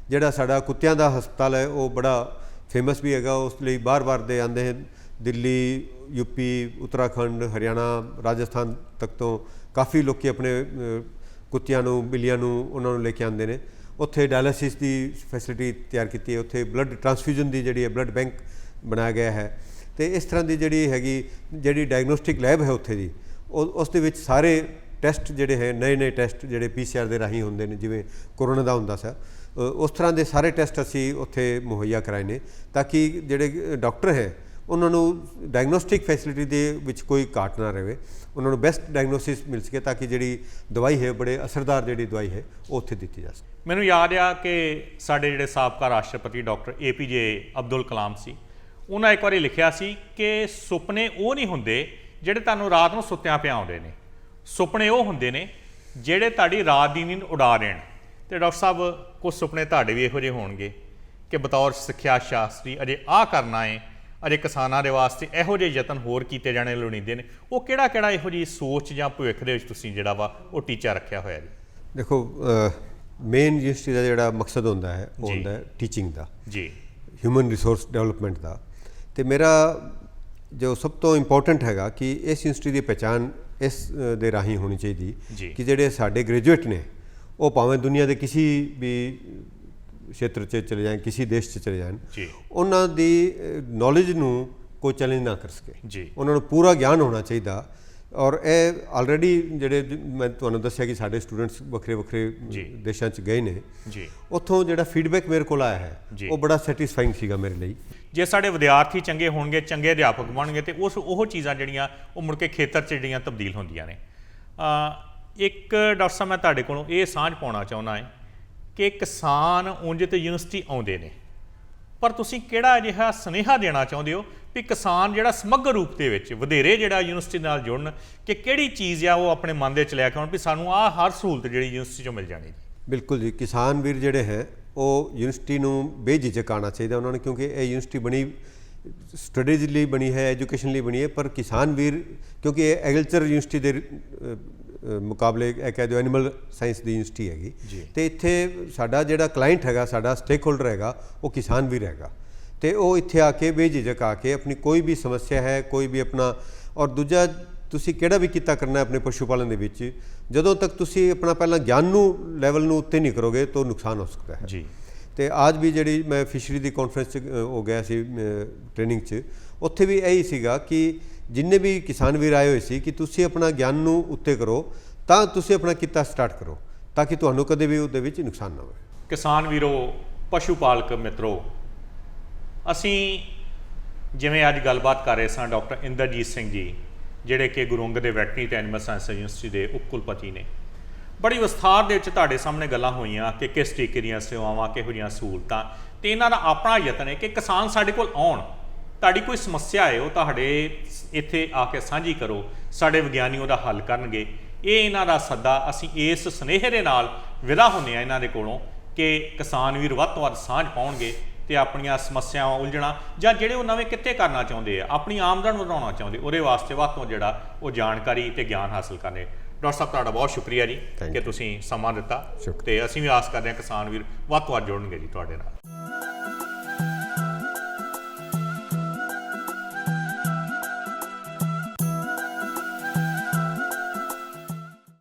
ਜਿਹੜਾ ਸਾਡਾ ਕੁੱਤਿਆਂ ਦਾ ਹਸਪਤਾਲ ਹੈ ਉਹ ਬੜਾ ਫੇਮਸ ਵੀ ਹੈਗਾ, ਉਸ ਲਈ ਬਾਰ-ਬਾਰ ਦੇ ਆਉਂਦੇ ਹਨ। ਦਿੱਲੀ, ਯੂਪੀ, ਉੱਤਰਾਖੰਡ, ਹਰਿਆਣਾ, ਰਾਜਸਥਾਨ ਤੱਕ ਤੋਂ ਕਾਫੀ ਲੋਕ ਆਪਣੇ ਕੁੱਤਿਆਂ ਨੂੰ, ਬਿੱਲੀਆਂ ਨੂੰ ਉਹਨਾਂ ਨੂੰ ਲੈ ਕੇ ਆਉਂਦੇ ਨੇ। ਉੱਥੇ ਡਾਇਲਿਸਿਸ ਦੀ ਫੈਸਿਲਿਟੀ ਤਿਆਰ ਕੀਤੀ ਹੈ, ਉੱਥੇ ਬਲੱਡ ਟਰਾਂਸਫਿਊਜ਼ਨ ਦੀ ਜਿਹੜੀ ਹੈ ਬਲੱਡ ਬੈਂਕ ਬਣਾਇਆ ਗਿਆ ਹੈ ਅਤੇ ਇਸ ਤਰ੍ਹਾਂ ਦੀ ਜਿਹੜੀ ਡਾਇਗਨੋਸਟਿਕ ਲੈਬ ਹੈ ਉੱਥੇ ਦੀ ਉਸ ਦੇ ਵਿੱਚ ਸਾਰੇ ਟੈਸਟ ਜਿਹੜੇ ਹੈ ਨਵੇਂ ਟੈਸਟ ਜਿਹੜੇ PCR ਦੇ ਰਾਹੀਂ ਹੁੰਦੇ ਨੇ, ਜਿਵੇਂ ਕੋਰੋਨਾ ਦਾ ਹੁੰਦਾ ਸੀ ਉਸ ਤਰ੍ਹਾਂ ਦੇ ਸਾਰੇ ਟੈਸਟ ਅਸੀਂ ਉੱਥੇ ਮੁਹੱਈਆ ਕਰਾਏ ਨੇ ਤਾਂ ਕਿ ਜਿਹੜੇ ਡਾਕਟਰ ਹੈ ਉਹਨਾਂ ਨੂੰ ਡਾਇਗਨੋਸਟਿਕ ਫੈਸਿਲਿਟੀ ਦੇ ਵਿੱਚ ਕੋਈ ਘਾਟ ਨਾ ਰਹੇ, ਉਹਨਾਂ ਨੂੰ ਬੈਸਟ ਡਾਇਗਨੋਸਿਸ ਮਿਲ ਸਕੇ ਤਾਂ ਕਿ ਜਿਹੜੀ ਦਵਾਈ ਹੈ ਬੜੇ ਅਸਰਦਾਰ ਜਿਹੜੀ ਦਵਾਈ ਹੈ ਉਹ ਉੱਥੇ ਦਿੱਤੀ ਜਾ ਸਕੇ। ਮੈਨੂੰ ਯਾਦ ਆ ਕਿ ਸਾਡੇ ਜਿਹੜੇ ਸਾਬਕਾ ਰਾਸ਼ਟਰਪਤੀ ਡਾਕਟਰ APJ ਅਬਦੁਲ ਕਲਾਮ ਸੀ, ਉਹਨਾਂ ਇੱਕ ਵਾਰੀ ਲਿਖਿਆ ਸੀ ਕਿ ਸੁਪਨੇ ਉਹ ਨਹੀਂ ਹੁੰਦੇ ਜਿਹੜੇ ਤੁਹਾਨੂੰ ਰਾਤ ਨੂੰ ਸੁੱਤਿਆਂ ਪਿਆ ਆਉਂਦੇ ਨੇ, ਸੁਪਨੇ ਉਹ ਹੁੰਦੇ ਨੇ ਜਿਹੜੇ ਤੁਹਾਡੀ ਰਾਤ ਦੀ ਨੀਂਦ ਉਡਾ ਦੇਣ। ਅਤੇ ਡਾਕਟਰ ਸਾਹਿਬ ਕੁਝ ਸੁਪਨੇ ਤੁਹਾਡੇ ਵੀ ਇਹੋ ਜਿਹੇ ਹੋਣਗੇ ਕਿ ਬਤੌਰ ਸਿੱਖਿਆ ਸ਼ਾਸਤਰੀ ਅਜੇ ਆਹ ਕਰਨਾ ਹੈ, ਅਜੇ ਕਿਸਾਨਾਂ ਦੇ ਵਾਸਤੇ ਇਹੋ ਜਿਹੇ ਯਤਨ ਹੋਰ ਕੀਤੇ ਜਾਣੇ ਲੋੜੀਂਦੇ ਨੇ। ਉਹ ਕਿਹੜਾ ਇਹੋ ਜਿਹੀ ਸੋਚ ਜਾਂ ਭਵਿੱਖ ਦੇ ਵਿੱਚ ਤੁਸੀਂ ਜਿਹੜਾ ਵਾ ਉਹ ਟੀਚਾ ਰੱਖਿਆ ਹੋਇਆ ਜੀ? ਦੇਖੋ, ਮੇਨ ਯੂਨੀਵਰਸਿਟੀ ਦਾ ਜਿਹੜਾ ਮਕਸਦ ਹੁੰਦਾ ਹੈ ਉਹ ਹੁੰਦਾ ਹੈ ਟੀਚਿੰਗ ਦਾ ਜੀ, ਹਿਊਮਨ ਰਿਸੋਰਸ ਡਿਵੈਲਪਮੈਂਟ ਦਾ। ਅਤੇ ਮੇਰਾ ਜੋ ਸਭ ਤੋਂ ਇੰਪੋਰਟੈਂਟ ਹੈਗਾ ਕਿ ਇਸ ਯੂਨੀਵਰਸਿਟੀ ਦੀ ਪਹਿਚਾਣ ਇਸ ਦੇ ਰਾਹੀਂ ਹੋਣੀ ਚਾਹੀਦੀ ਕਿ ਜਿਹੜੇ ਸਾਡੇ ਗ੍ਰੈਜੂਏਟ ਨੇ ਉਹ ਭਾਵੇਂ ਦੁਨੀਆ ਦੇ ਕਿਸੇ ਵੀ ਖੇਤਰ 'ਚ ਚਲੇ ਜਾਣ, ਕਿਸੇ ਦੇਸ਼ 'ਚ ਚਲੇ ਜਾਣ, ਉਹਨਾਂ ਦੀ ਨੌਲੇਜ ਨੂੰ ਕੋਈ ਚੈਲੰਜ ਨਾ ਕਰ ਸਕੇ। ਉਹਨਾਂ ਨੂੰ ਪੂਰਾ ਗਿਆਨ ਹੋਣਾ ਚਾਹੀਦਾ। ਔਰ ਇਹ ਆਲਰੇਡੀ ਜਿਹੜੇ ਮੈਂ ਤੁਹਾਨੂੰ ਦੱਸਿਆ ਕਿ ਸਾਡੇ ਸਟੂਡੈਂਟਸ ਵੱਖਰੇ ਦੇਸ਼ਾਂ 'ਚ ਗਏ ਨੇ, ਉੱਥੋਂ ਜਿਹੜਾ ਫੀਡਬੈਕ ਮੇਰੇ ਕੋਲ ਆਇਆ ਹੈ ਉਹ ਬੜਾ ਸੈਟਿਸਫਾਈਂਗ ਸੀਗਾ ਮੇਰੇ ਲਈ। ਜੇ ਸਾਡੇ ਵਿਦਿਆਰਥੀ ਚੰਗੇ ਹੋਣਗੇ, ਚੰਗੇ ਅਧਿਆਪਕ ਬਣਨਗੇ ਅਤੇ ਉਹ ਚੀਜ਼ਾਂ ਜਿਹੜੀਆਂ ਉਹ ਮੁੜ ਕੇ ਖੇਤਰ 'ਚ ਜਿਹੜੀਆਂ ਤਬਦੀਲ ਹੁੰਦੀਆਂ ਨੇ। ਇੱਕ ਡਾਕਟਰ ਸਾਹਿਬ ਮੈਂ ਤੁਹਾਡੇ ਕੋਲੋਂ ਇਹ ਸਾਂਝ ਪਾਉਣਾ ਚਾਹੁੰਦਾ ਹੈ ਕਿ ਕਿਸਾਨ ਉਂਝ ਤੇ ਯੂਨੀਵਰਸਿਟੀ ਆਉਂਦੇ ਨੇ, ਪਰ ਤੁਸੀਂ ਕਿਹੜਾ ਅਜਿਹਾ ਸੁਨੇਹਾ ਦੇਣਾ ਚਾਹੁੰਦੇ ਹੋ ਵੀ ਕਿਸਾਨ ਜਿਹੜਾ ਸਮਗਰ ਰੂਪ ਦੇ ਵਿੱਚ ਵਧੇਰੇ ਜਿਹੜਾ ਯੂਨੀਵਰਸਿਟੀ ਨਾਲ ਜੁੜਨ, ਕਿ ਕਿਹੜੀ ਚੀਜ਼ ਆ ਉਹ ਆਪਣੇ ਮਨ ਦੇ ਵਿੱਚ ਲੈ ਕੇ ਆਉਣ ਵੀ ਸਾਨੂੰ ਆਹ ਹਰ ਸਹੂਲਤ ਜਿਹੜੀ ਯੂਨੀਵਰਸਿਟੀ 'ਚੋਂ ਮਿਲ ਜਾਣੀ ਜੀ? ਬਿਲਕੁਲ ਜੀ, ਕਿਸਾਨ ਵੀਰ ਜਿਹੜੇ ਹੈ ਉਹ ਯੂਨੀਵਰਸਿਟੀ ਨੂੰ ਬੇਝਿਜਕ ਆਉਣਾ ਚਾਹੀਦਾ ਉਹਨਾਂ ਨੂੰ, ਕਿਉਂਕਿ ਇਹ ਯੂਨੀਵਰਸਿਟੀ ਬਣੀ ਸਟੱਡੀਜ਼ ਲਈ ਬਣੀ ਹੈ, ਐਜੂਕੇਸ਼ਨ ਲਈ ਬਣੀ ਹੈ। ਪਰ ਕਿਸਾਨ ਵੀਰ, ਕਿਉਂਕਿ ਇਹ ਐਗਰੀਕਲਚਰ ਯੂਨੀਵਰਸਿਟੀ ਦੇ ਮੁਕਾਬਲੇ ਇਹ ਕਹਿ ਦਿਓ ਐਨੀਮਲ ਸਾਇੰਸ ਦੀ ਯੂਨੀਵਰਸਿਟੀ ਹੈਗੀ, ਅਤੇ ਇੱਥੇ ਸਾਡਾ ਜਿਹੜਾ ਕਲਾਇੰਟ ਹੈਗਾ, ਸਾਡਾ ਸਟੇਕ ਹੋਲਡਰ ਹੈਗਾ ਉਹ ਕਿਸਾਨ ਵੀਰ ਹੈਗਾ। ਅਤੇ ਉਹ ਇੱਥੇ ਆ ਕੇ ਬੇਝਿਜਕ ਆ ਕੇ ਆਪਣੀ ਕੋਈ ਵੀ ਸਮੱਸਿਆ ਹੈ, ਕੋਈ ਵੀ ਆਪਣਾ, ਔਰ ਦੂਜਾ ਤੁਸੀਂ ਕਿਹੜਾ ਵੀ ਕਿੱਤਾ ਕਰਨਾ ਆਪਣੇ ਪਸ਼ੂ ਪਾਲਣ ਦੇ ਵਿੱਚ, ਜਦੋਂ ਤੱਕ ਤੁਸੀਂ ਆਪਣਾ ਪਹਿਲਾਂ ਗਿਆਨ ਨੂੰ ਲੈਵਲ ਨੂੰ ਉੱਤੇ ਨਹੀਂ ਕਰੋਗੇ ਤਾਂ ਨੁਕਸਾਨ ਹੋ ਸਕਦਾ ਹੈ ਜੀ। ਅਤੇ ਅੱਜ ਵੀ ਜਿਹੜੀ ਮੈਂ ਫਿਸ਼ਰੀ ਦੀ ਕਾਨਫਰੰਸ 'ਚ ਹੋ ਗਿਆ ਸੀ ਟ੍ਰੇਨਿੰਗ 'ਚ, ਉੱਥੇ ਵੀ ਇਹੀ ਸੀਗਾ ਕਿ ਜਿੰਨੇ ਵੀ ਕਿਸਾਨ ਵੀਰ ਆਏ ਹੋਏ ਸੀ ਕਿ ਤੁਸੀਂ ਆਪਣਾ ਗਿਆਨ ਨੂੰ ਉੱਤੇ ਕਰੋ ਤਾਂ ਤੁਸੀਂ ਆਪਣਾ ਕਿੱਤਾ ਸਟਾਰਟ ਕਰੋ ਤਾਂ ਕਿ ਤੁਹਾਨੂੰ ਕਦੇ ਵੀ ਉਹਦੇ ਵਿੱਚ ਨੁਕਸਾਨ ਨਾ ਹੋਵੇ। ਕਿਸਾਨ ਵੀਰੋ, ਪਸ਼ੂ ਪਾਲਕ ਮਿੱਤਰੋ, ਅਸੀਂ ਜਿਵੇਂ ਅੱਜ ਗੱਲਬਾਤ ਕਰ ਰਹੇ ਸਾਂ ਡਾਕਟਰ ਇੰਦਰਜੀਤ ਸਿੰਘ ਜੀ, ਜਿਹੜੇ ਕਿ ਗੁਰੂ ਅੰਗਦ ਦੇ ਵੈਟਰਨਰੀ ਅਤੇ ਐਨੀਮਲ ਸਾਇੰਸ ਯੂਨੀਵਰਸਿਟੀ ਦੇ ਉਪ ਕੁਲਪਤੀ ਨੇ। ਬੜੀ ਵਿਸਥਾਰ ਦੇ ਵਿੱਚ ਤੁਹਾਡੇ ਸਾਹਮਣੇ ਗੱਲਾਂ ਹੋਈਆਂ ਕਿ ਕਿਸ ਤਰੀਕੇ ਦੀਆਂ ਸੇਵਾਵਾਂ, ਕਿਹੋ ਜਿਹੀਆਂ ਸਹੂਲਤਾਂ, ਅਤੇ ਇਹਨਾਂ ਦਾ ਆਪਣਾ ਯਤਨ ਹੈ ਕਿ ਕਿਸਾਨ ਸਾਡੇ ਕੋਲ ਆਉਣ, ਤੁਹਾਡੀ ਕੋਈ ਸਮੱਸਿਆ ਹੈ ਉਹ ਤੁਹਾਡੇ ਇੱਥੇ ਆ ਕੇ ਸਾਂਝੀ ਕਰੋ, ਸਾਡੇ ਵਿਗਿਆਨੀ ਉਹਦਾ ਹੱਲ ਕਰਨਗੇ। ਇਹ ਇਹਨਾਂ ਦਾ ਸੱਦਾ ਅਸੀਂ ਇਸ ਸੁਨੇਹੇ ਦੇ ਨਾਲ ਵਿਦਾ ਹੁੰਦੇ ਹਾਂ ਇਹਨਾਂ ਦੇ ਕੋਲੋਂ ਕਿ ਕਿਸਾਨ ਵੀਰ ਵੱਧ ਤੋਂ ਵੱਧ ਸਾਂਝ ਪਾਉਣਗੇ ਅਤੇ ਆਪਣੀਆਂ ਸਮੱਸਿਆਵਾਂ ਉਲਝਣਾ ਜਾਂ ਜਿਹੜੇ ਉਹ ਨਵੇਂ ਕਿੱਤੇ ਕਰਨਾ ਚਾਹੁੰਦੇ ਆ, ਆਪਣੀ ਆਮਦਨ ਵਧਾਉਣਾ ਚਾਹੁੰਦੇ, ਉਹਦੇ ਵਾਸਤੇ ਵੱਧ ਤੋਂ ਜਿਹੜਾ ਉਹ ਜਾਣਕਾਰੀ ਅਤੇ ਗਿਆਨ ਹਾਸਲ ਕਰਨੇ। ਡਾਕਟਰ ਸਾਹਿਬ ਤੁਹਾਡਾ ਬਹੁਤ ਸ਼ੁਕਰੀਆ ਜੀ ਕਿ ਤੁਸੀਂ ਸਮਾਂ ਦਿੱਤਾ, ਅਤੇ ਅਸੀਂ ਵੀ ਆਸ ਕਰਦੇ ਹਾਂ ਕਿਸਾਨ ਵੀਰ ਵੱਧ ਤੋਂ ਵੱਧ ਜੁੜਨਗੇ ਜੀ ਤੁਹਾਡੇ ਨਾਲ।